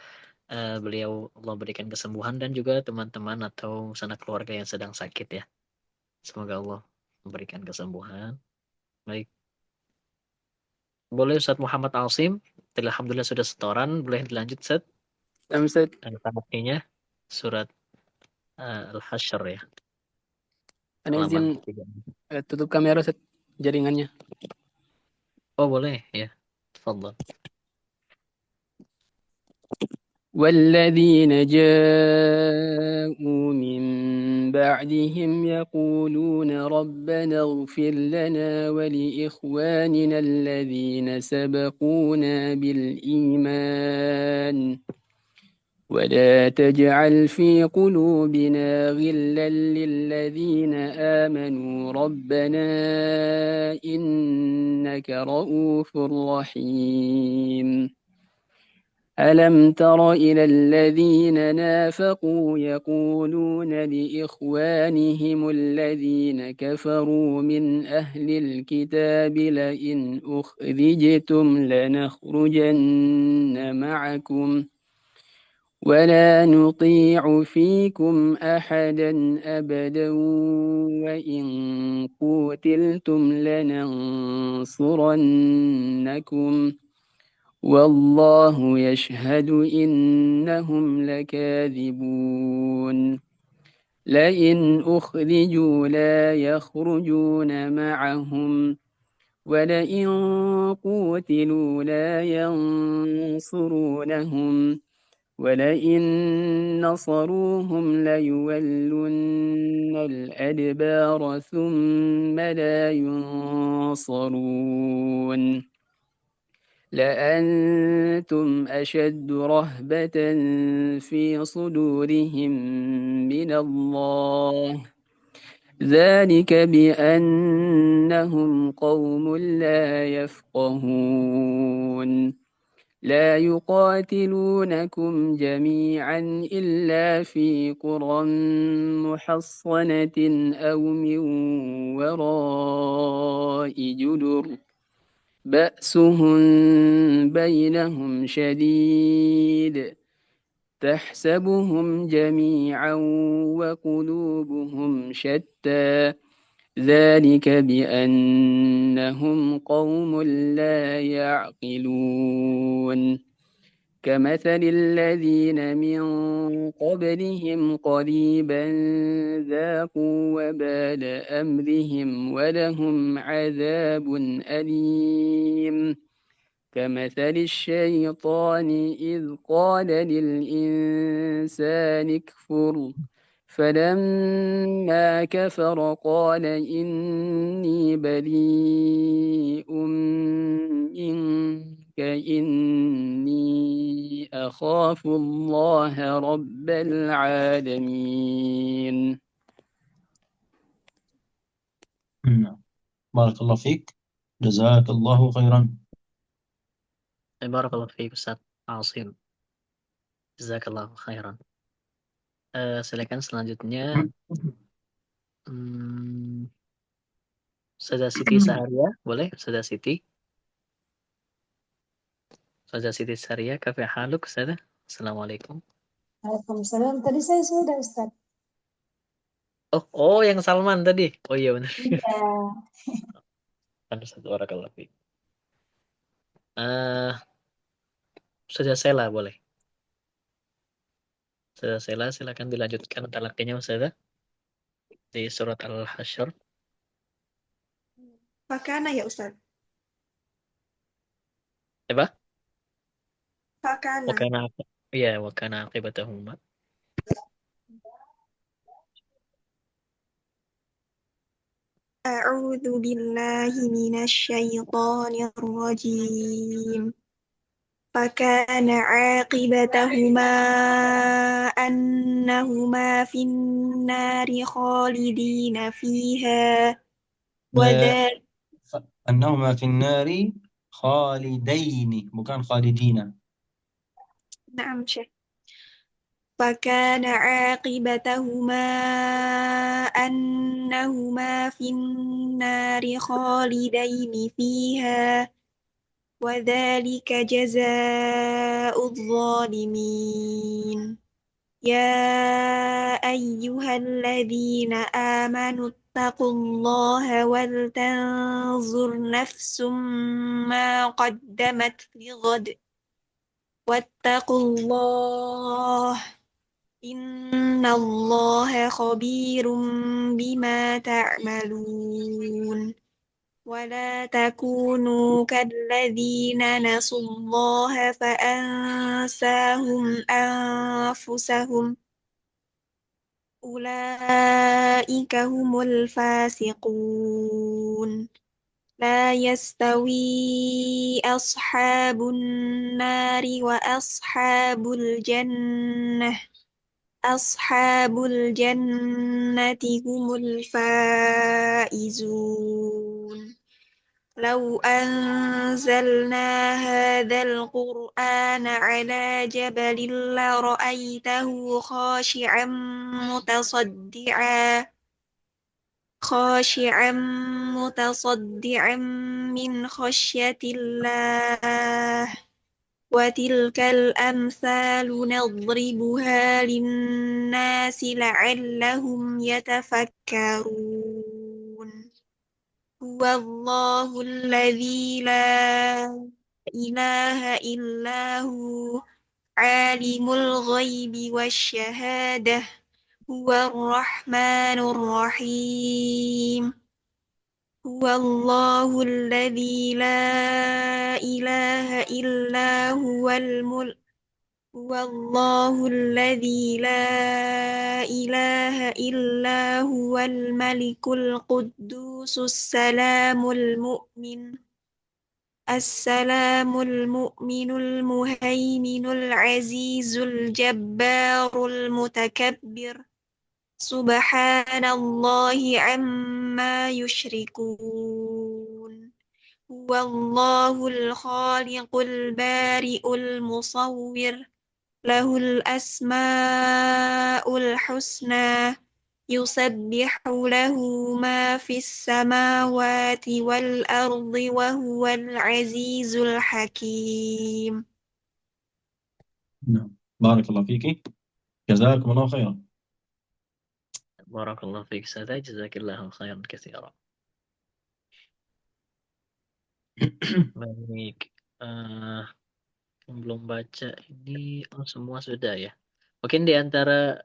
beliau Allah berikan kesembuhan dan juga teman-teman atau sanak keluarga yang sedang sakit ya. Semoga Allah memberikan kesembuhan. Baik. Boleh Ustaz Muhammad Alsim, alhamdulillah sudah setoran, boleh dilanjut Ustaz? Ustaz. Tamatnya surat Al-Hasyr ya. Ana izin tutup kamera Ustaz, jaringannya. Oh boleh ya. Tafadhal. والذين جاءوا من بعدهم يقولون ربنا اغفر لنا ولإخواننا الذين سبقونا بالإيمان ولا تجعل في قلوبنا غلا للذين آمنوا ربنا إنك رؤوف رحيم ألم تر إلى الذين نافقوا يقولون لإخوانهم الذين كفروا من أهل الكتاب لئن أخرجتم لنخرجن معكم ولا نطيع فيكم أحدا أبدا وإن قتلتم لننصرنكم والله يشهد إنهم لكاذبون لئن أخرجوا لا يخرجون معهم ولئن قوتلوا لا ينصرونهم ولئن نصروهم ليولن الأدبار ثم لا ينصرون لأنتم أشد رهبة في صدورهم من الله ذلك بأنهم قوم لا يفقهون لا يقاتلونكم جميعا إلا في قرى محصنة أو من وراء جدر بأسهم بينهم شديد تحسبهم جميعا وقلوبهم شتى ذلك بأنهم قوم لا يعقلون كمثل الذين من قبلهم قريبا ذاقوا وبال أمرهم ولهم عذاب أليم كمثل الشيطان إذ قال للإنسان اكفر فلما كفر قال إني بريء منك إني أخاف الله رب العالمين. بارك الله فيك، جزاك الله خيرا. بارك الله فيك Ustaz Asim. Jazakallahu khairan. Silakan selanjutnya Ustazah Siti Saharia, boleh Ustazah Siti? Ustazah Siti Saharia, kafe haluk Ustazah. Assalamualaikum. Waalaikumsalam. Tadi saya sudah, Ustaz. Oh, yang Salman tadi. Oh iya benar. Iya. Ustaz barakallahu fiik. Ustazah Sela boleh. Ustazah Sela silakan dilanjutkan talaqinya Ustazah di surat Al-Hasyr. Fakana ya Ustaz. Apa? Fakana. Wakana iya, wakana aqibatahuma. A'udzu billahi minasy syaithanir rajim. فكان عاقبتهما أنهما في النار خالدين فيها وذلك أنهما في النار خالدين bukan خالدين. نعم شيخ. فكان عاقبتهما أنهما في النار خالدين فيها وذلك جزاء الظالمين يا أيها الذين آمنوا اتقوا الله ولتنظر نفس ما قدمت لغد واتقوا الله إن الله خبير بما تعملون ولا تكونوا كالذين نسوا الله فأنساهم أنفسهم أولئك هم الفاسقون لا يستوي أصحاب النار وأصحاب الجنة هم الفائزون لو أنزلنا هذا القرآن على جبل لرأيته خاشعا متصدعا من خشية الله وتلك الأمثال نضربها للناس لعلهم يتفكرون هو الله الذي لا إله إلا هو عالم الغيب والشهادة هو الرحمن الرحيم الله الذي لا إله إلا هو الملك والله الذي لا إله إلا هو الملك القدوس السلام المؤمن المهيمن العزيز الجبار المتكبر سبحان الله عما يشركون هو الله الخالق البارئ المصور له الأسماء الحسنى يسبح له ما في السماوات والأرض وهو العزيز الحكيم. نعم بارك الله فيك جزاكم الله خيرا. بارك الله فيك Ustaz, jazakillahu khairan katsiran. Baik, yang belum baca ini semua sudah ya. Mungkin di antara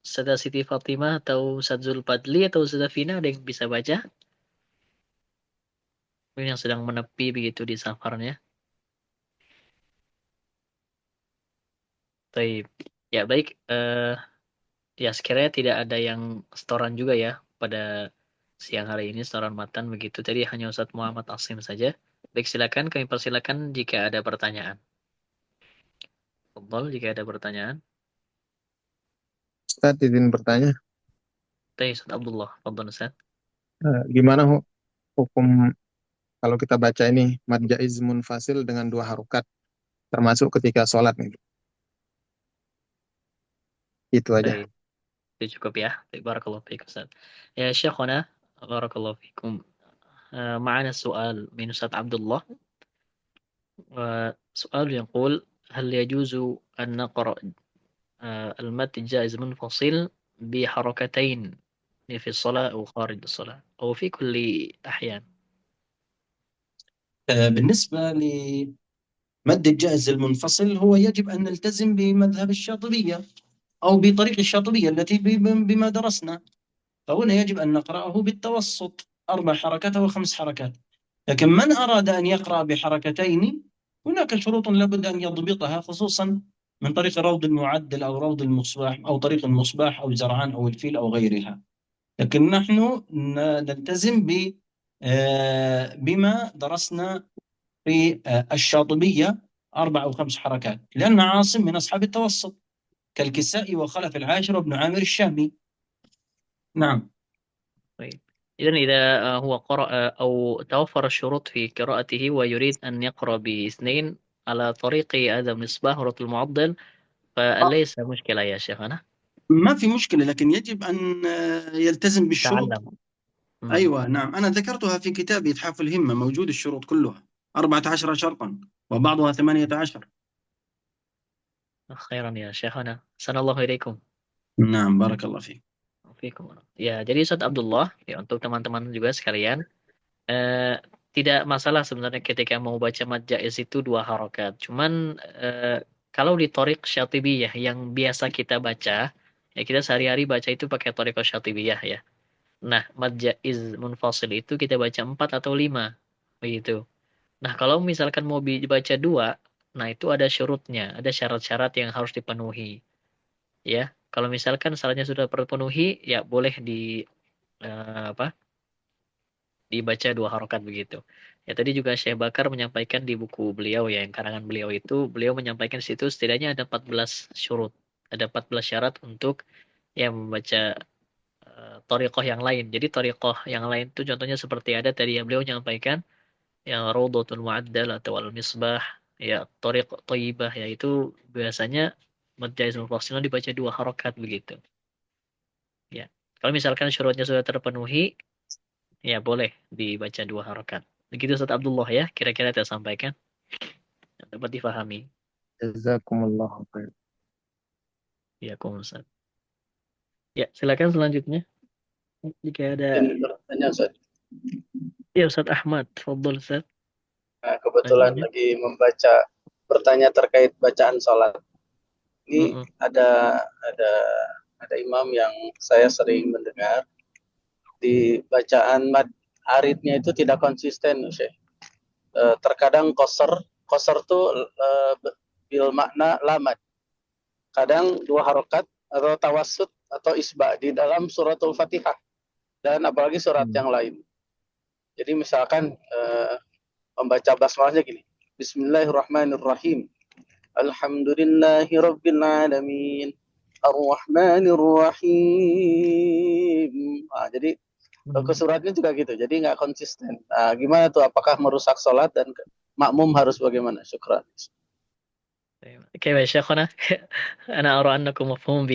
Ustazah Siti Fatimah atau Ustaz Zulfadli atau Ustazah Fina ada yang bisa baca? Mungkin yang sedang menepi begitu di safarnya. Baik. Ya baik, ya sekiranya tidak ada yang setoran juga ya pada siang hari ini, setoran matan begitu. Tadi hanya Ustaz Muhammad Asim saja. Baik, silakan kami persilakan jika ada pertanyaan. Fadhal, jika ada pertanyaan. Ustaz izin bertanya, Baik, Ustaz Abdullah. Fadhal Ustaz. gimana hukum kalau kita baca ini mad jaiz munfasil dengan 2 harokat termasuk ketika sholat nih? Itu aja. Baik, itu cukup ya. Baik, barakallahu fiikum Ustaz. Ya Syekhona, barakallahu fiikum. معنا السؤال من أستاذ عبد الله، سؤال يقول هل يجوز أن نقرأ المد جائز منفصل بحركتين في الصلاة أو خارج الصلاة أو في كل أحيان؟ بالنسبة لمد الجائز المنفصل هو يجب أن نلتزم بمذهب الشاطبية أو بطريق الشاطبية التي بما درسنا، فهنا يجب أن نقرأه بالتوسط 4 حركات أو 5 حركات. لكن من أراد أن يقرأ بحركتين هناك شروط لابد أن يضبطها، خصوصا من طريق روض المعدل أو روض المصباح أو طريق المصباح أو زرعان أو الفيل أو غيرها. لكن نحن نلتزم بما درسنا في الشاطبية 4 أو 5 حركات، لأن عاصم من أصحاب التوسط كالكسائي وخلف العاشر وابن عامر الشامي. نعم. طيب، إذن إذا هو قرأ أو توفر الشروط في قراءته ويريد أن يقرأ باثنين على طريق هذا المصباح ورط المعضل فليس مشكلة يا شيخنا. ما في مشكلة، لكن يجب أن يلتزم بالشروط. تعلم. أيوة نعم، أنا ذكرتها في كتابي إتحاف الهمة، موجود الشروط كلها 14 شرطا وبعضها 18. خيرا يا شيخنا، أحسن الله إليكم. نعم بارك الله فيك. Ya, jadi Ustaz Abdullah, ya untuk teman-teman juga sekalian, tidak masalah sebenarnya ketika mau baca mad jaiz itu 2 harokat. Cuman kalau di Thoriq Syatibiyah yang biasa kita baca, ya kita sehari-hari baca itu pakai Thoriq Syatibiyah ya. Nah, mad jaiz munfasil itu kita baca 4 atau 5, begitu. Nah, kalau misalkan mau dibaca 2, nah itu ada syurutnya, ada syarat-syarat yang harus dipenuhi. Ya, kalau misalkan syaratnya sudah terpenuhi, ya boleh dibaca 2 harokat begitu. Ya tadi juga Syekh Bakar menyampaikan di buku beliau ya, yang karangan beliau itu, beliau menyampaikan di situ setidaknya ada 14 syurut, ada 14 syarat untuk ya membaca thariqah yang lain. Jadi thariqah yang lain itu contohnya seperti ada tadi yang beliau menyampaikan yang Rawdatul Mu'addal atau Al-Misbah, ya thariq thayyibah, yaitu biasanya mad jaiz munfasil dibaca 2 harokat begitu. Ya. Kalau misalkan syaratnya sudah terpenuhi, ya boleh dibaca 2 harokat. Begitu Ustaz Abdullah ya, kira-kira saya sampaikan. Dapat difahami. Jazakumullah khair. Ya, Ustaz. Ya, silakan selanjutnya. Jika ada bertanya Ustaz. Ya Ustaz Ahmad, fadhol Ustaz. Nah, kebetulan lagi bertanya terkait bacaan sholat. Ini ada imam yang saya sering mendengar di bacaan mad aritnya itu tidak konsisten, Syekh. Terkadang qasar tuh bil makna lamad. Kadang 2 harokat atau tawassut atau isba di dalam suratul Fatihah dan apalagi surat yang lain. Jadi misalkan membaca basmalahnya gini. Bismillahirrahmanirrahim. Alhamdulillahirabbil alamin. Ar-Rahmanir Rahim. Jadi ke suratnya juga gitu. Jadi nggak konsisten. Gimana tuh? Apakah merusak sholat dan makmum harus bagaimana? Syukran. كيف يا شيخنا؟ أنا أرى أنكم مفهوم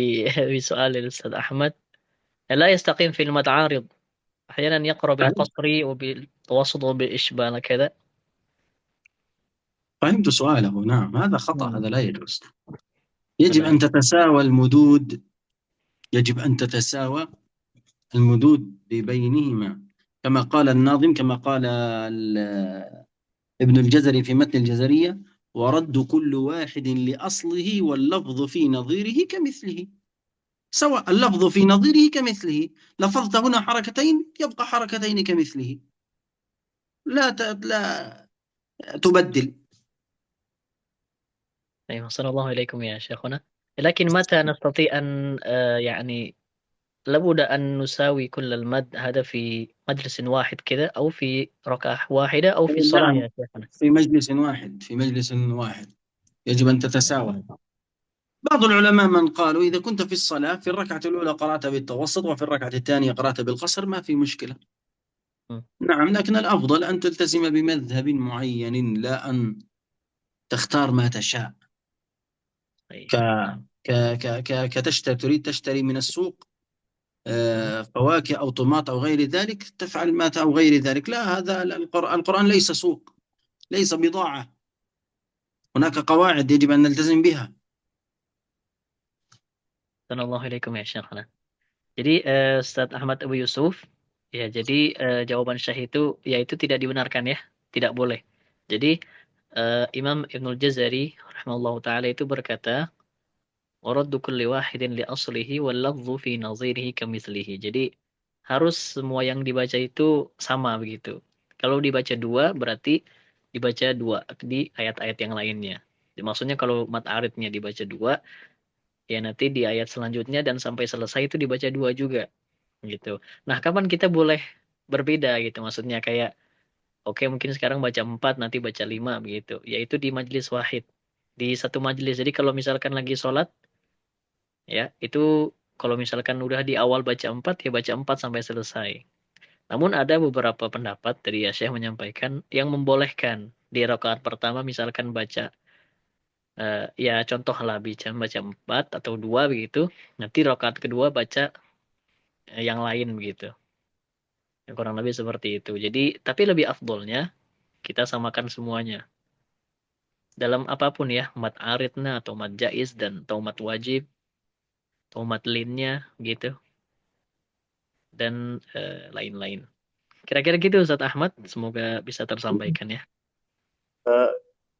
بسؤال الأستاذ أحمد. لا يستقيم في المتعارض، أحيانا يقرأ بالقصر وبالتوسط وبالإشبال كذا. فهمت سؤاله. نعم، هذا خطأ، هذا لا يجوز. يجب أن تتساوى المدود، يجب أن تتساوى المدود ببينهما، كما قال الناظم، كما قال ابن الجزري في متن الجزرية: ورد كل واحد لأصله واللفظ في نظيره كمثله. سواء اللفظ في نظيره كمثله، لفظت هنا حركتين يبقى حركتين كمثله، لا تبدل. أيوة، أحسن الله إليكم يا شيخنا. لكن متى نستطيع أن يعني لابد أن نساوي كل المد هذا في مجلس واحد كذا، أو في ركعة واحدة، أو في الصلاة يا شيخنا؟ في مجلس واحد، في مجلس واحد يجب أن تتساوى. بعض العلماء من قالوا إذا كنت في الصلاة في الركعة الأولى قرأت بالتوسط وفي الركعة الثانية قرأت بالقصر ما في مشكلة. نعم، لكن الأفضل أن تلتزم بمذهب معين، لا أن تختار ما تشاء. كتشتري، تريد تشتري من السوق فواكه أو طماط أو غير ذلك، تفعل ما أو غير ذلك. لا، هذا القرآن ليس سوق، ليس بضاعة. هناك قواعد يجب أن نلتزم بها. Assalamualaikum ya Syekhana. Jadi Ustadz Ahmad Abu Yusuf, ya jadi jawaban Syekh itu yaitu tidak dibenarkan ya, tidak boleh. Jadi Imam Ibnul Jazari rahimahullahu taala itu berkata, waraddu kulli wahidin li aslihi wal lafdhu fi nazirihi kamitslihi. Jadi harus semua yang dibaca itu sama begitu. Kalau dibaca dua berarti dibaca dua di ayat-ayat yang lainnya. Maksudnya kalau mat aridnya dibaca dua, ya nanti di ayat selanjutnya dan sampai selesai itu dibaca dua juga gitu. Nah, kapan kita boleh berbeda gitu? Maksudnya kayak oke, mungkin sekarang baca 4, nanti baca 5 begitu. Yaitu di majlis wahid, di satu majlis. Jadi kalau misalkan lagi sholat ya, itu kalau misalkan udah di awal baca 4 ya baca 4 sampai selesai. Namun ada beberapa pendapat dari Syekh menyampaikan yang membolehkan di rakaat pertama misalkan baca ya contohlah baca 4 atau 2 begitu, nanti rakaat kedua baca yang lain begitu. Ya, kurang lebih seperti itu. Jadi tapi lebih afdolnya kita samakan semuanya. Dalam apapun ya, mat aridna atau mat jaiz dan atau mat wajib atau mat linnya gitu. Dan lain-lain. Kira-kira gitu Ustadz Ahmad, semoga bisa tersampaikan ya.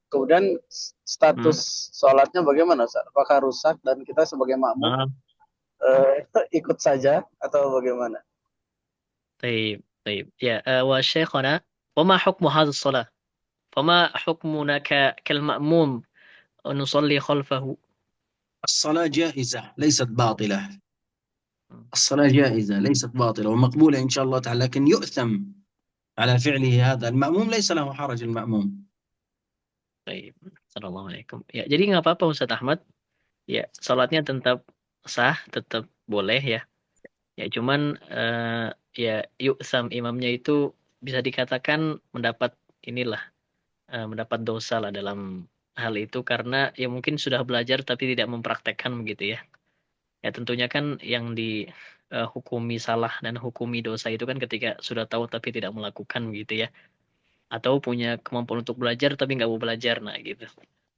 Kemudian status sholatnya bagaimana, Ustaz? Apakah rusak dan kita sebagai makmum ikut saja atau bagaimana? طيب يا وشيخنا وما حكم هذا الصلاة؟ فما حكمنا كالمأموم نصلي خلفه؟ الصلاة جائزة ليست باطلة. الصلاة جائزة ليست باطلة ومقبولة إن شاء الله تعالى، لكن يؤثم على فعله هذا. المأموم ليس له حرج، المأموم. طيب، Assalamualaikum. Ya, jadi nggak apa-apa Ustadz Ahmad. Ya, salatnya tetap sah, tetap boleh ya. Ya, cuman ya yu'sam imamnya itu bisa dikatakan mendapat inilah mendapat dosa lah dalam hal itu karena ya mungkin sudah belajar tapi tidak mempraktekkan begitu ya. Ya tentunya kan yang dihukumi salah dan hukumi dosa itu kan ketika sudah tahu tapi tidak melakukan begitu ya. Atau punya kemampuan untuk belajar tapi nggak mau belajar, nah gitu.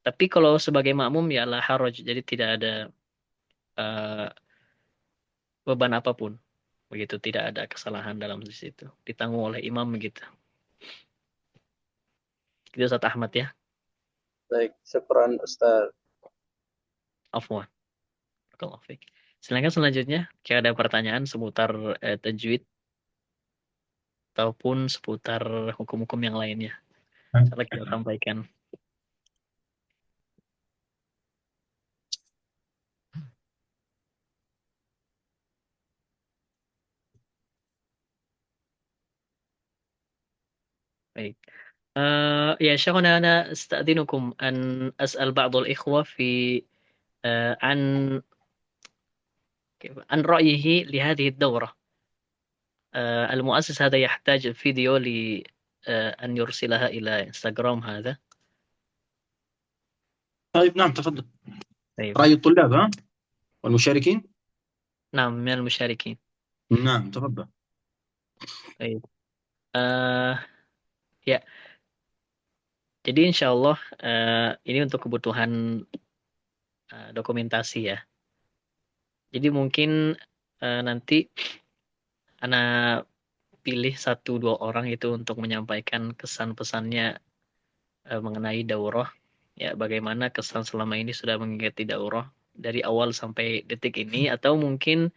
Tapi kalau sebagai makmum ya la haraj, jadi tidak ada beban apapun. Begitu, tidak ada kesalahan dalam situ. Ditanggung oleh imam begitu. Itu Ustaz Ahmad ya. Baik, syukran Ustaz. Afwan. Barakallahu fiik. Silakan selanjutnya, jika ada pertanyaan seputar tajwid ataupun seputar hukum-hukum yang lainnya. Insyaallah kita sampaikan. Baik. يا شيخنا أنا أستأذنكم أن أسأل بعض الإخوة في عن رأيه لهذه الدورة. المؤسس هذا يحتاج فيديو أن يرسلها إلى انستغرام هذا. طيب نعم تفضل. طيب. رأي الطلاب ها والمشاركين. نعم من المشاركين. نعم تفضل. طيب. Ya. Jadi insya Allah ini untuk kebutuhan dokumentasi ya. Jadi mungkin nanti Ana pilih 1-2 orang itu untuk menyampaikan kesan pesannya mengenai daurah. Ya, bagaimana kesan selama ini sudah mengikuti daurah dari awal sampai detik ini, atau mungkin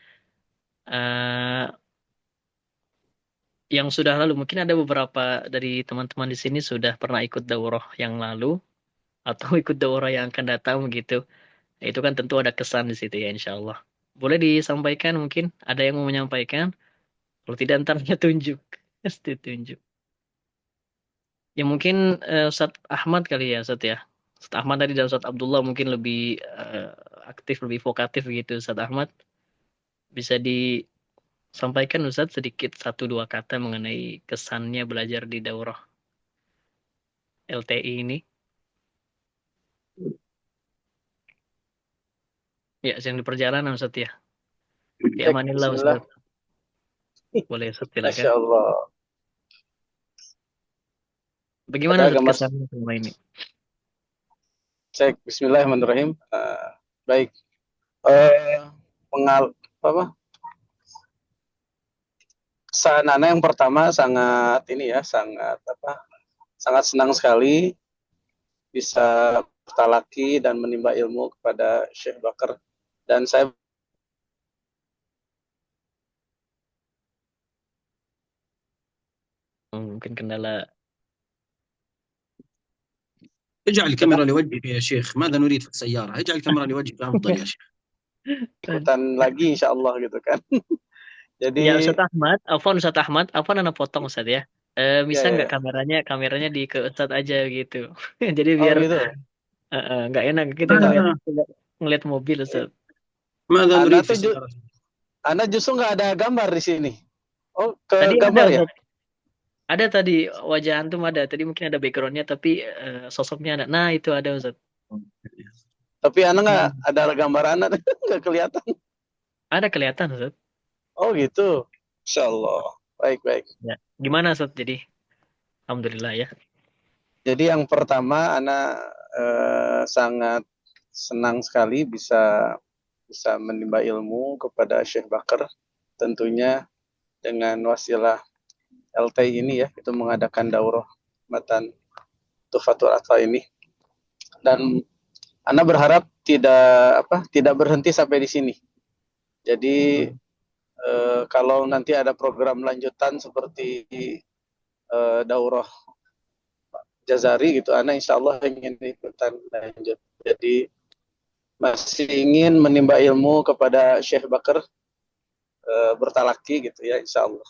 yang sudah lalu. Mungkin ada beberapa dari teman-teman di sini sudah pernah ikut daurah yang lalu atau ikut daurah yang akan datang begitu. Nah, itu kan tentu ada kesan di situ ya insya Allah. Boleh disampaikan, mungkin ada yang mau menyampaikan. Kalau tidak antaranya tunjuk. Pasti tunjuk. Ya mungkin Ustadz Ahmad kali ya Ustadz ya. Ustadz Ahmad tadi dan Ustadz Abdullah mungkin lebih aktif, lebih vokatif gitu Ustadz Ahmad. Bisa disampaikan Ustadz sedikit 1-2 kata mengenai kesannya belajar di daurah LTI ini. Ya, yang di perjalanan Ustadz ya. Di amanillah Ustadz. Boleh Ustadz silakan. Masya Allah. Bagaimana kesannya selama ini? Cek Bismillahirrahmanirrahim. Baik. Kesan Ana yang pertama sangat sangat senang sekali bisa bertalaki dan menimba ilmu kepada Syekh Bakar, dan saya mungkin kendala. اجعل الكاميرا لوجهك يا شيخ، ماذا نريد في السيارة؟ اجعل الكاميرا لوجهك أفضل يا شيخ. ikutan lagi insya Allah gitu kan. Jadi ya Ustadz Ahmad, Ustadz Ahmad, Ana potong Ustadz ya. Bisa nggak kameranya di ke Ustadz aja gitu. Jadi biar gitu. nggak enak kita ngeliat mobil Ustadz. ماذا نريد في السيارة؟ Ana justru nggak ada gambar di sini. Oh, tadi gambar ada, ya? Ada tadi wajah antum ada. Tadi mungkin ada backgroundnya tapi sosoknya ada. Nah itu ada Ustadz. Tapi Ana nggak ada gambar Ana, nggak kelihatan. Ada kelihatan Ustadz. Oh gitu. Insyaallah. Baik. Ya. Gimana Ustadz jadi? Alhamdulillah ya. Jadi yang pertama Ana sangat senang sekali bisa menimba ilmu kepada Syekh Bakar, tentunya dengan wasilah LTI ini ya, itu mengadakan daurah matan Tuhfatul Atfal ini. Dan Ana berharap tidak berhenti sampai di sini. Jadi kalau nanti ada program lanjutan seperti daurah Jazari gitu, Ana insya Allah ingin ikutan lanjut. Jadi masih ingin menimba ilmu kepada Syekh Bakar, bertalaki gitu ya insya Allah.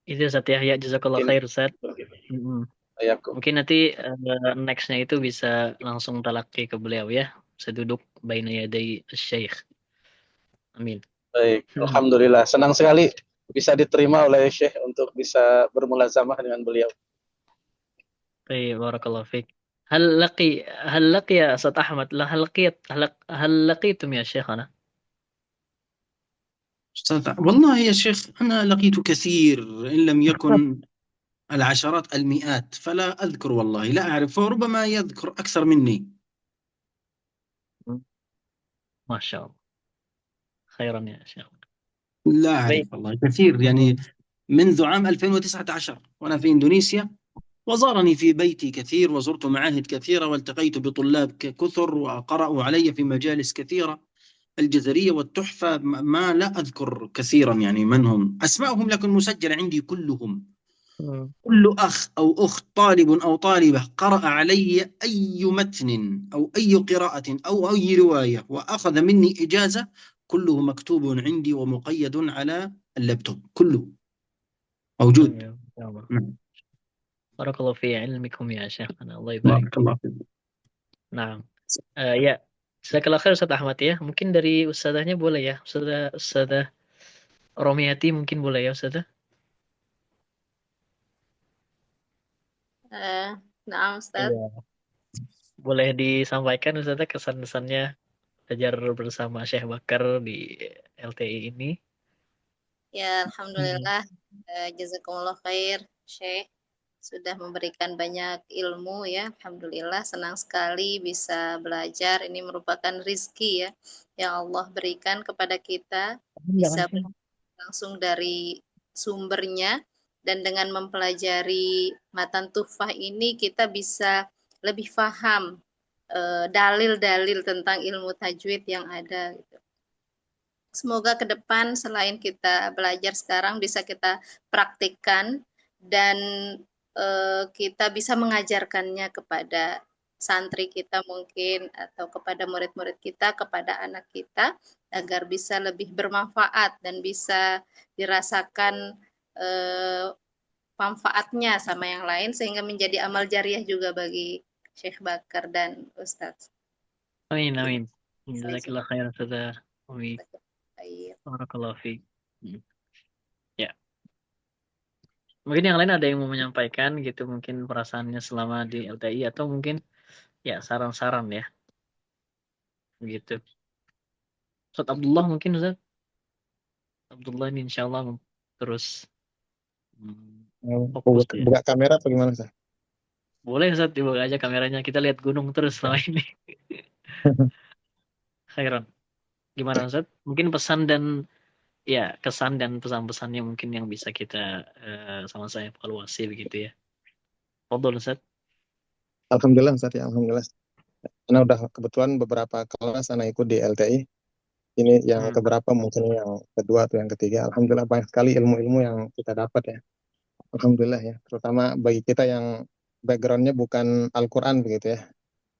Itu Ustadz ya, jazakallah khair Ustadz. Mungkin nanti nextnya itu bisa langsung talaki ke beliau ya. Bisa duduk baina yaday Syekh. Amin. Baik, alhamdulillah. Senang sekali bisa diterima oleh Syekh untuk bisa bermulazamah dengan beliau. Baik, barakallahu fiik. هل لقي يا أستاذ أحمد هل لقيتم يا شيخنا؟ والله يا شيخ أنا لقيت كثير إن لم يكن العشرات المئات، فلا أذكر والله، لا أعرف، وربما يذكر أكثر مني. ما شاء الله، خيرا يا شيخ. لا أعرف والله كثير، يعني منذ عام 2019 وأنا في إندونيسيا، وزارني في بيتي كثير، وزرت معاهد كثيرة، والتقيت بطلاب كثر، وقرأوا علي في مجالس كثيرة، الجزرية والتحفة ما لا أذكر كثيرا يعني من هم أسماءهم، لكن مسجل عندي كلهم. كل أخ أو أخت، طالب أو طالبة قرأ علي أي متن أو أي قراءة أو أي رواية وأخذ مني إجازة، كله مكتوب عندي ومقيد على اللابتوب، كله موجود. يا الله. نعم. بارك الله في علمكم يا شيخنا, Allah يبارك. بارك الله فيك. Nah, ya, jazakallah khair Ustaz Ahmad ya. Mungkin dari ustazahnya boleh ya, Ustazah Romiati mungkin boleh ya Ustazah. Nah, Ustaz. Iya. Boleh disampaikan Ustazah kesan-kesannya belajar bersama Syekh Bakar di LTI ini. Ya, alhamdulillah. Jazakumullah khair, Syekh. Sudah memberikan banyak ilmu ya. Alhamdulillah, senang sekali bisa belajar. Ini merupakan rizki ya yang Allah berikan kepada kita. Bisa langsung dari sumbernya, dan dengan mempelajari matan tuhfah ini kita bisa lebih paham dalil-dalil tentang ilmu tajwid yang ada gitu. Semoga ke depan selain kita belajar sekarang bisa kita praktikkan dan kita bisa mengajarkannya kepada santri kita mungkin, atau kepada murid-murid kita, kepada anak kita, agar bisa lebih bermanfaat dan bisa dirasakan manfaatnya sama yang lain, sehingga menjadi amal jariah juga bagi Syekh Bakar dan Ustadz. Amin, amin. Jazakallah khair Ustazah Umi. Baik. Barakallahu fiik. Ya. Mungkin yang lain ada yang mau menyampaikan gitu, mungkin perasaannya selama di LTI, atau mungkin ya saran-saran ya. Gitu. Ustaz Abdullah mungkin Ustaz. Abdullah ini insyaallah terus fokus ya. Buka kamera apa gimana Ustaz? Boleh Ustaz, dibuka aja kameranya. Kita lihat gunung terus selama ini. Khairan. Gimana Ustaz? Mungkin pesan dan ya kesan dan pesan-pesannya mungkin yang bisa kita sama saya evaluasi begitu ya. Fadhol Ustaz. Alhamdulillah Ustaz ya, alhamdulillah. Karena udah kebetulan beberapa kelas anak ikut di LTI. Ini yang keberapa, mungkin yang kedua atau yang ketiga. Alhamdulillah banyak sekali ilmu-ilmu yang kita dapat ya. Alhamdulillah ya. Terutama bagi kita yang backgroundnya bukan Al-Quran begitu ya.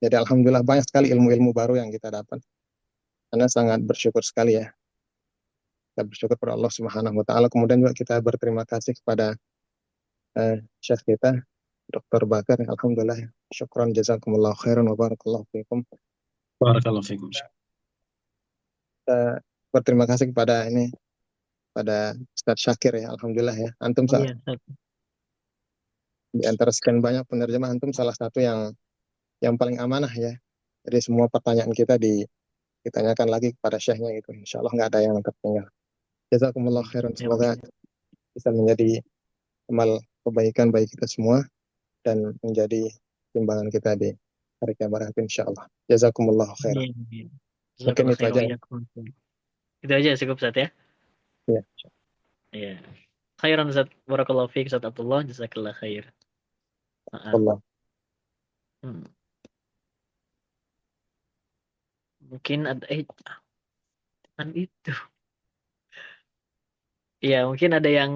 Jadi alhamdulillah banyak sekali ilmu-ilmu baru yang kita dapat. Karena sangat bersyukur sekali ya. Kita bersyukur kepada Allah Subhanahu wa taala. Kemudian juga kita berterima kasih kepada Syekh kita Dr. Bakar. Alhamdulillah. Syukran jazakumullah khairan wa barakallahu fiikum. Barakallahu fiikum. Kita berterima kasih kepada Ustaz Syakir ya. Alhamdulillah ya. Antum di antara sekian banyak penerjemah, antum salah satu yang paling amanah ya. Jadi semua pertanyaan kita ditanyakan lagi kepada syekhnya gitu. Insya Allah nggak ada yang tertinggal. Jazakumullah khairan. Semoga bisa menjadi amal kebaikan bagi kita semua dan menjadi timbangan kita di hari kiamat insya Allah. Jazakumullah khairan. Mungkin itu aja. Itu aja cukup Ustaz ya. Iya. Iya. Khairan Ustaz. Barakallahu fiik Ustaz Abdullah. Jazakallah khair. Allah. Mungkin ada kan itu. Iya, mungkin ada yang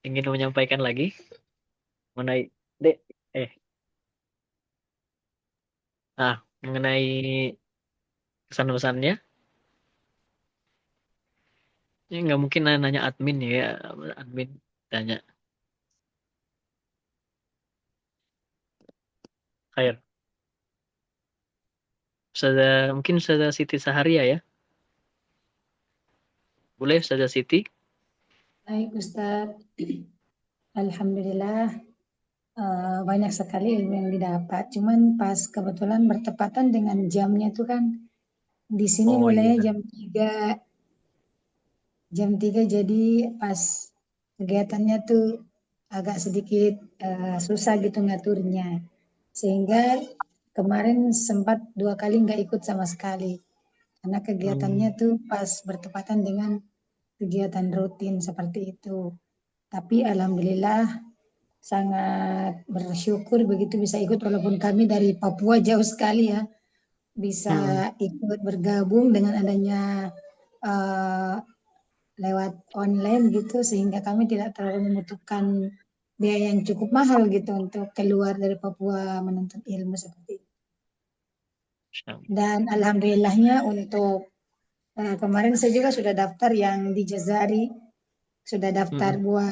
ingin menyampaikan lagi mengenai mengenai pesan-pesannya. Ya nggak mungkin nanya admin ya, admin tanya. Khair. Mungkin Ustazah Siti Saharia ya. Boleh Ustazah Siti? Baik Ustaz. Alhamdulillah banyak sekali ilmu yang didapat. Cuman pas kebetulan bertepatan dengan jamnya itu kan di sini mulainya jam 3. Jam 3 jadi pas kegiatannya tuh agak sedikit susah gitu ngaturnya. Sehingga kemarin sempat 2 kali nggak ikut sama sekali. Karena kegiatannya tuh pas bertepatan dengan kegiatan rutin seperti itu. Tapi alhamdulillah sangat bersyukur begitu bisa ikut, walaupun kami dari Papua jauh sekali ya. bisa ikut bergabung dengan adanya lewat online gitu, sehingga kami tidak terlalu membutuhkan biaya yang cukup mahal gitu untuk keluar dari Papua menuntut ilmu seperti itu. Dan alhamdulillahnya untuk kemarin saya juga sudah daftar yang di Jazari, sudah daftar buat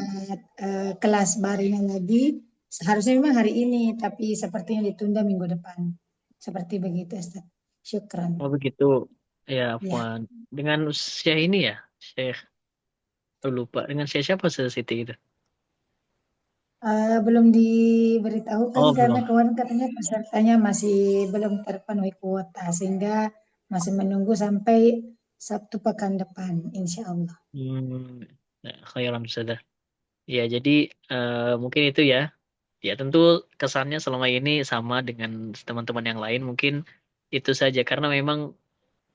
kelas barunya lagi. Seharusnya memang hari ini, tapi sepertinya ditunda minggu depan. Seperti begitu, Ustaz. Syukran. Oh begitu. Ya, Ya. Afwan. Dengan usia ini ya, Syekh. Lupa. Dengan siapa Siti itu? Belum diberitahukan Oh, karena belum. kemarin katanya pesertanya masih belum terpenuhi kuota, sehingga masih menunggu sampai Sabtu pekan depan, insya Allah. Khairan sudah. Ya, jadi mungkin itu ya. Ya, tentu kesannya selama ini sama dengan teman-teman yang lain. Mungkin itu saja. Karena memang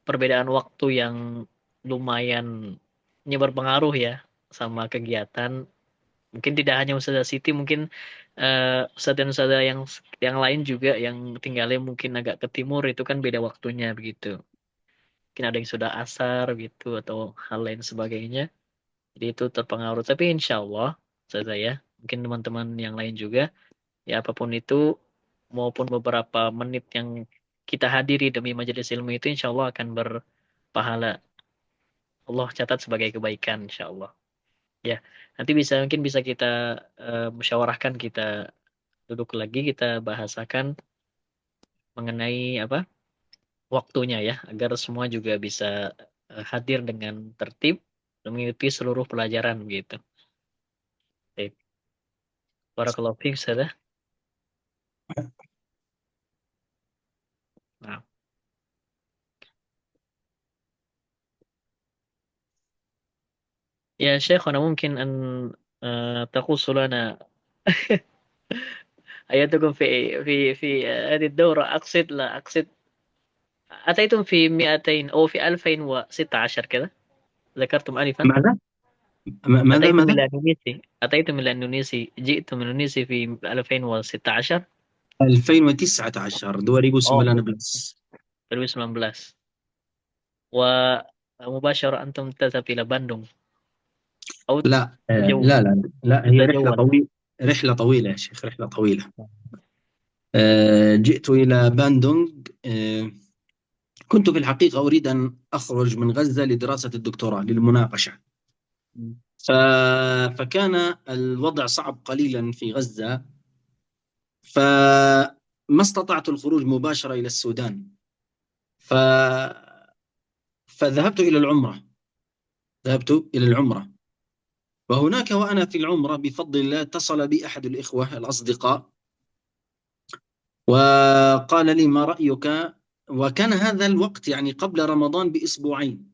perbedaan waktu yang lumayan berpengaruh ya sama kegiatan. Mungkin tidak hanya Ustazah Siti, mungkin Ustadz dan Ustazah yang lain juga yang tinggalnya mungkin agak ke timur itu kan beda waktunya begitu. Mungkin ada yang sudah asar gitu atau hal lain sebagainya. Jadi itu terpengaruh. Tapi insya Allah, Ustazah ya, mungkin teman-teman yang lain juga, ya apapun itu, maupun beberapa menit yang kita hadiri demi majelis ilmu itu insya Allah akan berpahala. Allah catat sebagai kebaikan insya Allah. Ya, nanti mungkin bisa kita musyawarahkan, kita duduk lagi, kita bahasakan mengenai apa waktunya ya, agar semua juga bisa hadir dengan tertib dan mengikuti seluruh pelajaran gitu. Baik. Barakallahu fiik, Ustazah. Nah. يا شيخنا ممكن أن تقص لنا أياتكم في هذه الدورة. لا أقصد أتيتم في 200 أو في 2016 كذا ذكرتم آنفا. ماذا؟ أتيتم من ماذا؟ الأندونيسي أتيتم من الأندونيسي جئتم من الأندونيسي في 2016 2019 2019 2019 ومباشرة أنتم تذهب إلى باندونغ أو لا جو لا هي تتجول. رحلة طويلة يا شيخ، رحلة طويلة. جئت إلى باندونغ. كنت في الحقيقة أريد أن أخرج من غزة لدراسة الدكتوراه للمناقشة، فكان الوضع صعب قليلا في غزة، فما استطعت الخروج مباشرة إلى السودان، فذهبت إلى العمرة. وهناك وأنا في العمرة بفضل الله اتصل بي أحد الإخوة الأصدقاء وقال لي: ما رأيك؟ وكان هذا الوقت يعني قبل رمضان بأسبوعين،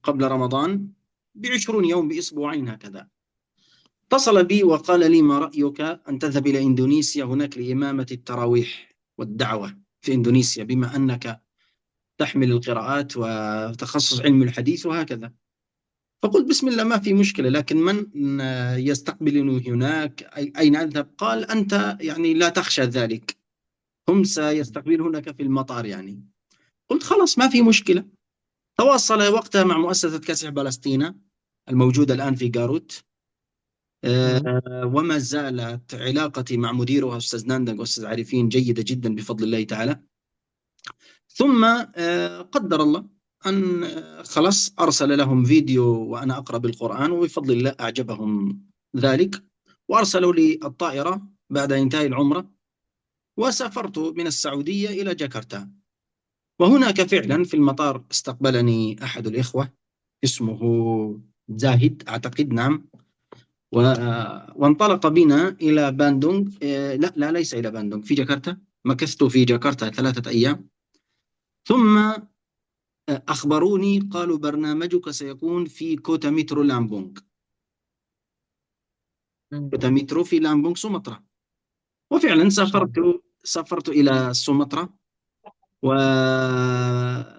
قبل رمضان ب20 يوم، بأسبوعين هكذا. اتصل بي وقال لي: ما رأيك أن تذهب إلى إندونيسيا هناك لإمامة التراويح والدعوة في إندونيسيا، بما أنك تحمل القراءات وتخصص علم الحديث وهكذا. فقلت: بسم الله، ما في مشكلة، لكن من يستقبلني هناك؟ أين أذهب؟ قال: أنت يعني لا تخشى ذلك، هم سيستقبلونك في المطار يعني. قلت: خلاص، ما في مشكلة. تواصل وقتها مع مؤسسة كسح فلسطين الموجودة الآن في جاروت، وما زالت علاقتي مع مديرها أستاذ ناندق وأستاذ عارفين جيدة جدا بفضل الله تعالى. ثم قدر الله أن خلاص أرسل لهم فيديو وأنا أقرأ بالقرآن، وبفضل الله أعجبهم ذلك، وأرسلوا لي الطائرة بعد انتهاء العمرة، وسافرت من السعودية إلى جاكرتا. وهناك فعلا في المطار استقبلني أحد الإخوة اسمه زاهد أعتقد، نعم، وانطلق بنا إلى باندونغ. لا ليس إلى باندونغ، في جاكرتا. مكثت في جاكرتا 3 أيام، ثم أخبروني قالوا: برنامجك سيكون في كوتا مترو لامبونغ. كوتا مترو في لامبونغ، سومطرة. وفعلا سافرت إلى سومطرة، ومكثت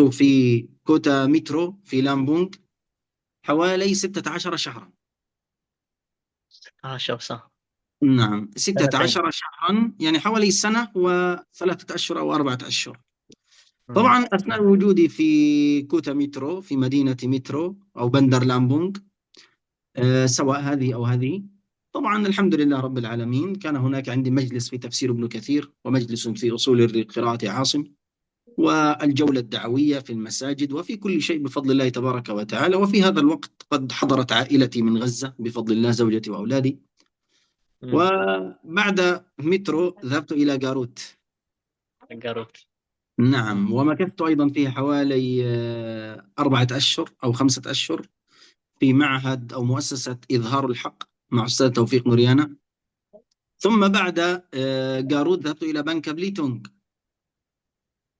في كوتا مترو في لامبونغ حوالي 16 شهرا. 16 شهر. نعم 16 سنتين. شهرا، يعني حوالي سنة و3 أشهر أو 4 أشهر. مم. طبعا أثناء وجودي في كوتا مترو، في مدينة مترو أو بندر لامبونغ، سواء هذه أو هذه، طبعا الحمد لله رب العالمين، كان هناك عندي مجلس في تفسير ابن كثير، ومجلس في أصول القراءة عاصم، والجولة الدعوية في المساجد، وفي كل شيء بفضل الله تبارك وتعالى. وفي هذا الوقت قد حضرت عائلتي من غزة بفضل الله، زوجتي وأولادي. مم. وبعد مترو ذهبت إلى جاروت. جاروت. نعم، ومكثت أيضا فيه حوالي 4 أشهر أو 5 أشهر في معهد أو مؤسسة إظهار الحق مع أستاذ توفيق نوريانا. ثم بعد جاروت ذهبت إلى بنكا بليتونغ.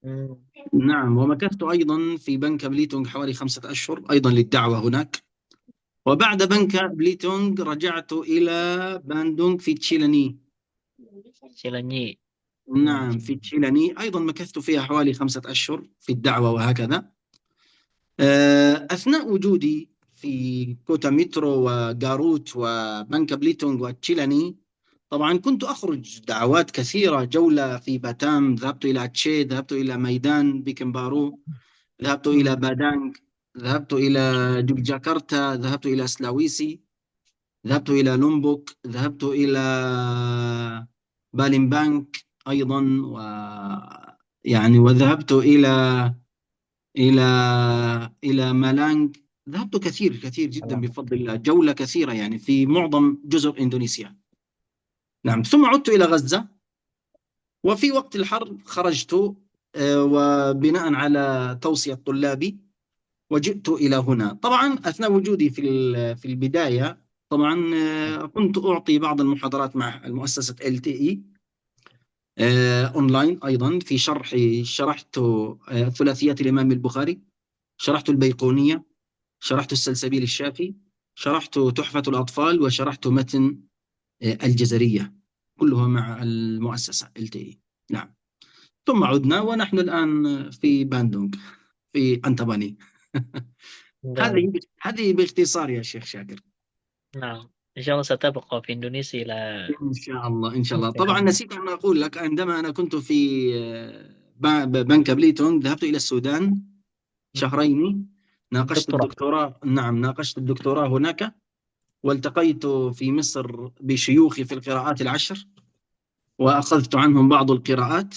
مم. نعم، ومكثت أيضا في بنكا بليتونغ حوالي 5 أشهر أيضا للدعوة هناك. وبعد بنكا بليتونغ رجعت إلى باندونغ في تشيلاني. شيلاني. نعم، في تشيلاني أيضا مكثت فيها حوالي 5 أشهر في الدعوة وهكذا. أثناء وجودي في كوتا مترو وجاروت وبنكا بليتونغ وتشيلاني، طبعا كنت أخرج دعوات كثيرة، جولة في باتام، ذهبت إلى تشي، ذهبت إلى ميدان بيكنبارو، ذهبت إلى بادانغ، ذهبت إلى جوجاكرتا، ذهبت إلى سلاويسي، ذهبت إلى لومبوك، ذهبت إلى باليمبانك أيضا، وذهبت إلى إلى مالانج. ذهبت كثير كثير جدا بفضل الله، جولة كثيرة يعني في معظم جزر إندونيسيا. نعم، ثم عدت إلى غزة، وفي وقت الحرب خرجت وبناء على توصية طلابي وجئت إلى هنا. طبعا أثناء وجودي في البداية، طبعا كنت أعطي بعض المحاضرات مع المؤسسة LTE أونلاين أيضا، في شرحت ثلاثيات الإمام البخاري، شرحت البيقونية، شرحت السلسبيل الشافي، شرحت تحفة الأطفال، وشرحت متن الجزرية، كلها مع المؤسسة LTE. نعم، ثم عدنا ونحن الآن في باندونغ في أنتباني. هذه باختصار يا شيخ شاكر. نعم، إن شاء الله ستبقى في إندونيسيا إلى إن شاء الله إن شاء الله. طبعا نسيت أن أقول لك، عندما أنا كنت في بنكا بليتونغ ذهبت إلى السودان شهرين، ناقشت دكتوراه. الدكتوراه. نعم، ناقشت الدكتوراه هناك، والتقيت في مصر بشيوخي في القراءات العشر، وأخذت عنهم بعض القراءات،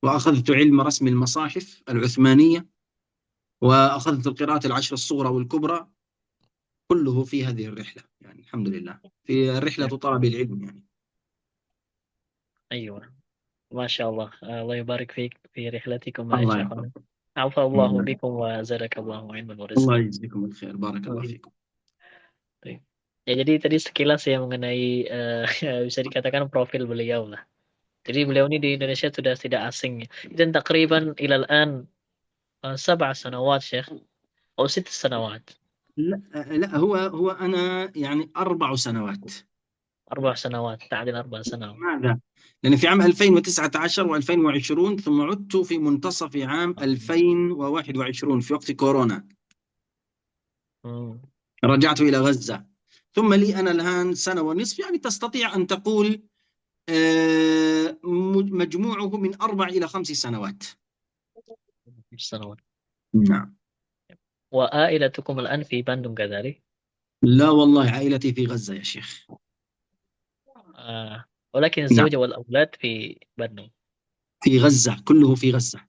وأخذت علم رسم المصاحف العثمانية، وأخذت القراءات العشر الصغرى والكبرى، كله في هذه الرحلة يعني الحمد لله، في رحلة طلب العلم يعني. أيوة، ما شاء الله. الله يبارك فيك في رحلتكم يا الله شيخنا. يحفظك. عفى الله بكم وزادك الله علما الله ورزقا. يجزيكم الخير، بارك الله فيكم. Baik. Ya, jadi tadi sekilas ya mengenai bisa dikatakan profil beliau lah. Jadi beliau ini di Indonesia sudah tidak asing. Dan takriban ilal an 7 سنوات شيخ أو 6 سنوات. لا هو أنا يعني 4 سنوات. 4 سنوات، تعديل 4 سنوات. ماذا؟ لأن في عام 2019 و2020، ثم عدت في منتصف عام 2021 في وقت كورونا، رجعت إلى غزة. ثم لي أنا الآن سنة ونصف، يعني تستطيع أن تقول مجموعه من 4 إلى 5 سنوات. 5 سنوات. نعم. وعائلتكم الآن في باندونغ كذلك؟ لا والله، عائلتي في غزة يا شيخ. ولكن نعم، الزوجة والأولاد في باندونغ. في غزة، كله في غزة،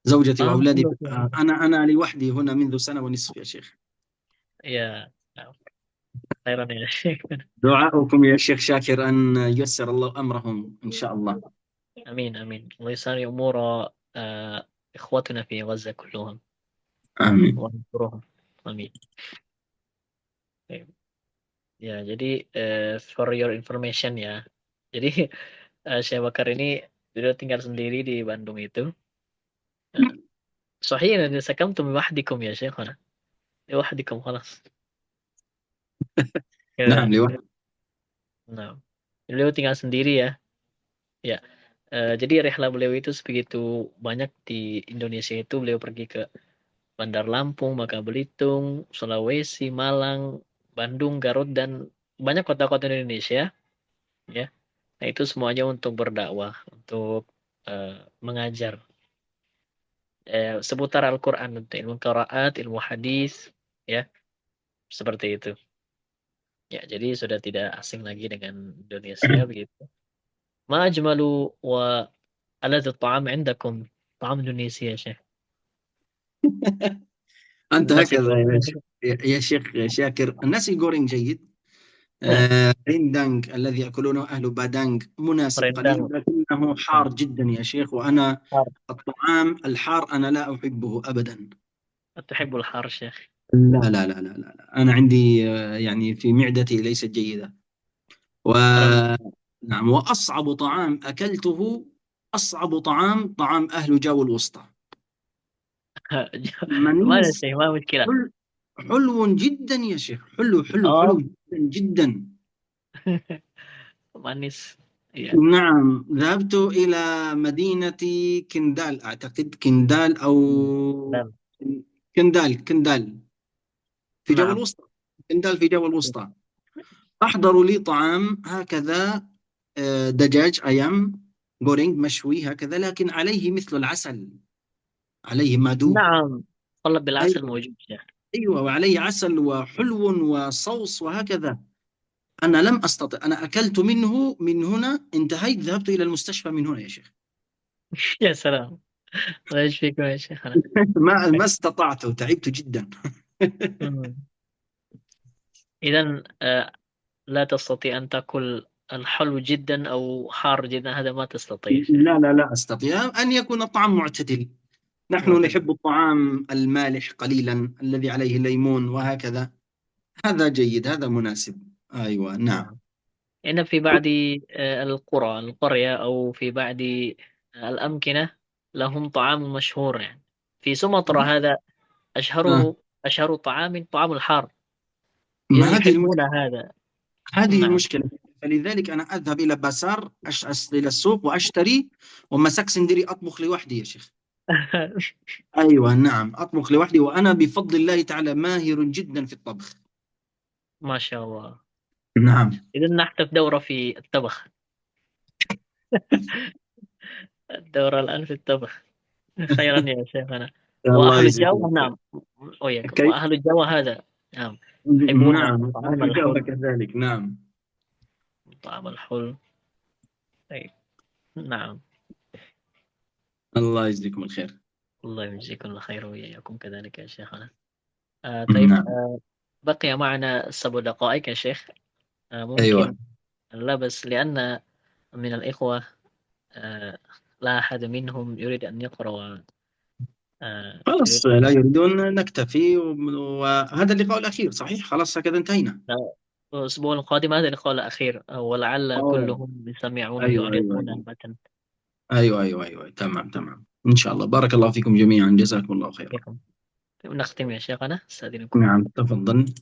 زوجتي وأولادي. كله في غزة. أنا لوحدي هنا منذ سنة ونصف يا شيخ. يا خيرا يا شيخ. دعاؤكم يا شيخ شاكر أن ييسر الله أمرهم إن شاء الله. آمين آمين. الله يسر أمور إخوتنا في غزة كلهم. آمين. وانصرهم. Amin. Ya, jadi for your information ya. Jadi Syekh Bakar ini dia tinggal sendiri di Bandung itu. صحيح ان سكنتم لوحدكم يا شيخنا. لوحدكم خلاص. نعم، لوحدي. Nah, beliau tinggal sendiri ya. Ya. Jadi rehla beliau itu begitu banyak di Indonesia itu, beliau pergi ke Bandar Lampung, Bangka Belitung, Sulawesi, Malang, Bandung, Garut, dan banyak kota-kota Indonesia. ya. Nah, itu semuanya untuk berdakwah, untuk mengajar seputar Al-Quran, ilmu qiraat, ilmu hadis, ya, seperti itu. Ya, jadi sudah tidak asing lagi dengan Indonesia begitu. Ma ajmalu wa aladhu ta'am indakum ta'am Indonesia ya Syekh. أنت Nasi هكذا goreng. يا شيخ شاكر. النسي جورينج جيد. ريندانج الذي يأكلونه أهل بادانج مناسب قليل، Rendang. لكنه حار جدا يا شيخ، وأنا الطعام الحار أنا لا أحبه أبدا. تحب الحار شيخ؟ لا لا لا لا لا، أنا عندي يعني في معدتي ليست جيدة. نعم، وأصعب طعام أكلته أصعب طعام أهل جاو الوسطى. Mana منيس sih, ma muskilah. حلو جدا يا شيخ، حلو جدا جدا. Manis. Iya. نعم، ذهبت إلى مدينة كندال، أعتقد كندال أو Dan. كندال في جو Naam. الوسطى. كندال في جو الوسطى. أحضروا لي طعام هكذا، دجاج أيام غورينج مشوي هكذا، لكن عليه مثل العسل، عليه مادو. نعم. طلب بالعسل أيوة موجود شيخ. أيوة، وعليه عسل وحلو وصوص وهكذا. أنا لم أستطع، أنا أكلت منه من هنا، انتهيت ذهبت إلى المستشفى من هنا يا شيخ. يا سلام. الله يشفيكم يا شيخنا. ما استطعت، تعبت جدا. إذا لا تستطيع أن تأكل الحلو جدا أو حار جدا، هذا ما تستطيع شيخ. لا أستطيع أن يكون الطعام معتدل. نحن نحب الطعام المالح قليلا الذي عليه ليمون وهكذا، هذا جيد، هذا مناسب. أيوة نعم. إن في بعض القرية أو في بعض الأمكنة لهم طعام مشهور، يعني في سمطرة هذا أشهر طعام الحار، ما يعني هذه يحبون المشكلة، هذا. هذه نعم. المشكلة. فلذلك أنا أذهب إلى بازار، إلى السوق وأشتري، ومساك سندري أطبخ لوحدي يا شيخ. أيوة نعم، أطبخ لوحدي، وأنا بفضل الله تعالى ماهر جدا في الطبخ. ما شاء الله. نعم. إذا نحتف دورة في الطبخ. الدورة الآن في الطبخ. خيرا يا شيخنا. الله وأهل يجزيك الجو، خير. نعم، وياكم، كيف؟ وأهل الجو هذا، نعم، يحبون نعم، طعام الجو الحلو. كذلك. نعم. طعام الحلو. طيب. نعم. الله يجزيكم الخير. الله يجزيكم الخير وإياكم كذلك يا شيخنا. طيب. نعم. بقي معنا 7 دقائق يا شيخ. ممكن أيوة. لا، بس لأن من الإخوة لا أحد منهم يريد أن يقرأ. خلاص لا يريدون، نكتفي، وهذا اللقاء الأخير صحيح، خلاص هكذا انتهينا. الأسبوع القادم هذا اللقاء الأخير، ولعل كلهم يستمعون ويعلقون المتن. أيوة تمام إن شاء الله. بارك الله فيكم جميعا، جزاكم الله خيرا. نختم يا شيخنا، استأذنكم. نعم تفضل.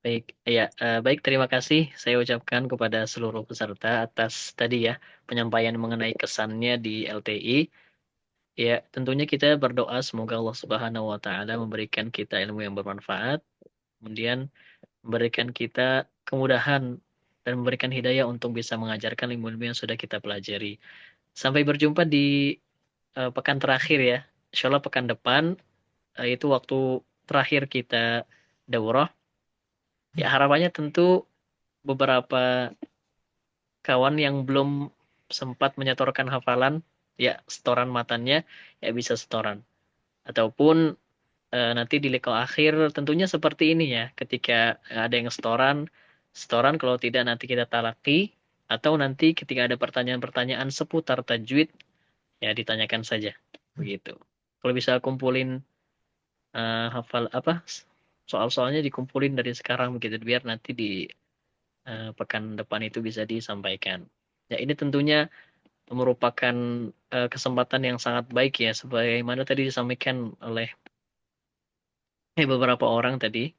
Baik, ya, baik, terima kasih saya ucapkan kepada seluruh peserta atas tadi ya penyampaian mengenai kesannya di LTI. Ya, tentunya kita berdoa semoga Allah Subhanahu wa taala memberikan kita ilmu yang bermanfaat, kemudian memberikan kita kemudahan dan memberikan hidayah untuk bisa mengajarkan ilmu-ilmu yang sudah kita pelajari. Sampai berjumpa di pekan terakhir ya. Insyaallah pekan depan itu waktu terakhir kita daurah. Ya, harapannya tentu beberapa kawan yang belum sempat menyetorkan hafalan, ya setoran matannya, ya bisa setoran. Ataupun nanti di liqa akhir tentunya seperti ini ya, ketika ada yang setoran, kalau tidak nanti kita talaki, atau nanti ketika ada pertanyaan-pertanyaan seputar tajwid, ya ditanyakan saja, begitu. Kalau bisa kumpulin hafal apa soal-soalnya dikumpulin dari sekarang begitu, biar nanti di pekan depan itu bisa disampaikan. Ya, ini tentunya merupakan kesempatan yang sangat baik ya, sebagaimana tadi disampaikan oleh beberapa orang tadi.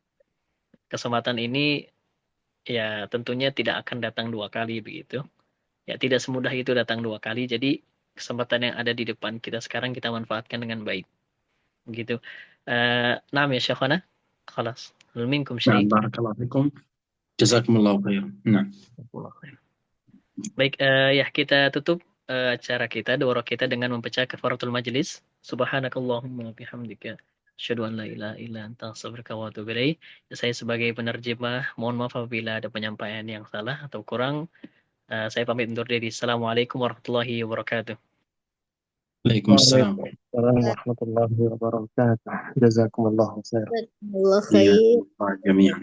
Kesempatan ini ya tentunya tidak akan datang 2 kali begitu. Ya, tidak semudah itu datang 2 kali. Jadi kesempatan yang ada di depan kita sekarang kita manfaatkan dengan baik. Begitu. Naam ya Syekhana. Khalas. Hal minkum syai'. بارك الله فيكم، جزاكم الله خيرا. نعم. Baik, ya kita tutup acara kita, daurah kita dengan membaca kafaratul majlis. Subhanakallahumma bihamdika asyhadu an la ilaha illa anta astaghfiruka wa atubu ilaik. Saya sebagai penerjemah, mohon maaf apabila ada penyampaian yang salah atau kurang. Saya pamit undur diri. Assalamualaikum warahmatullahi wabarakatuh. Waalaikumsalam. Waalaikumsalam warahmatullahi wabarakatuh. Jazakumullahu khairan. Jazakumullah khair. Iya, jami'an.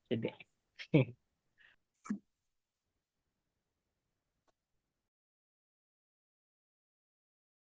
Jadi.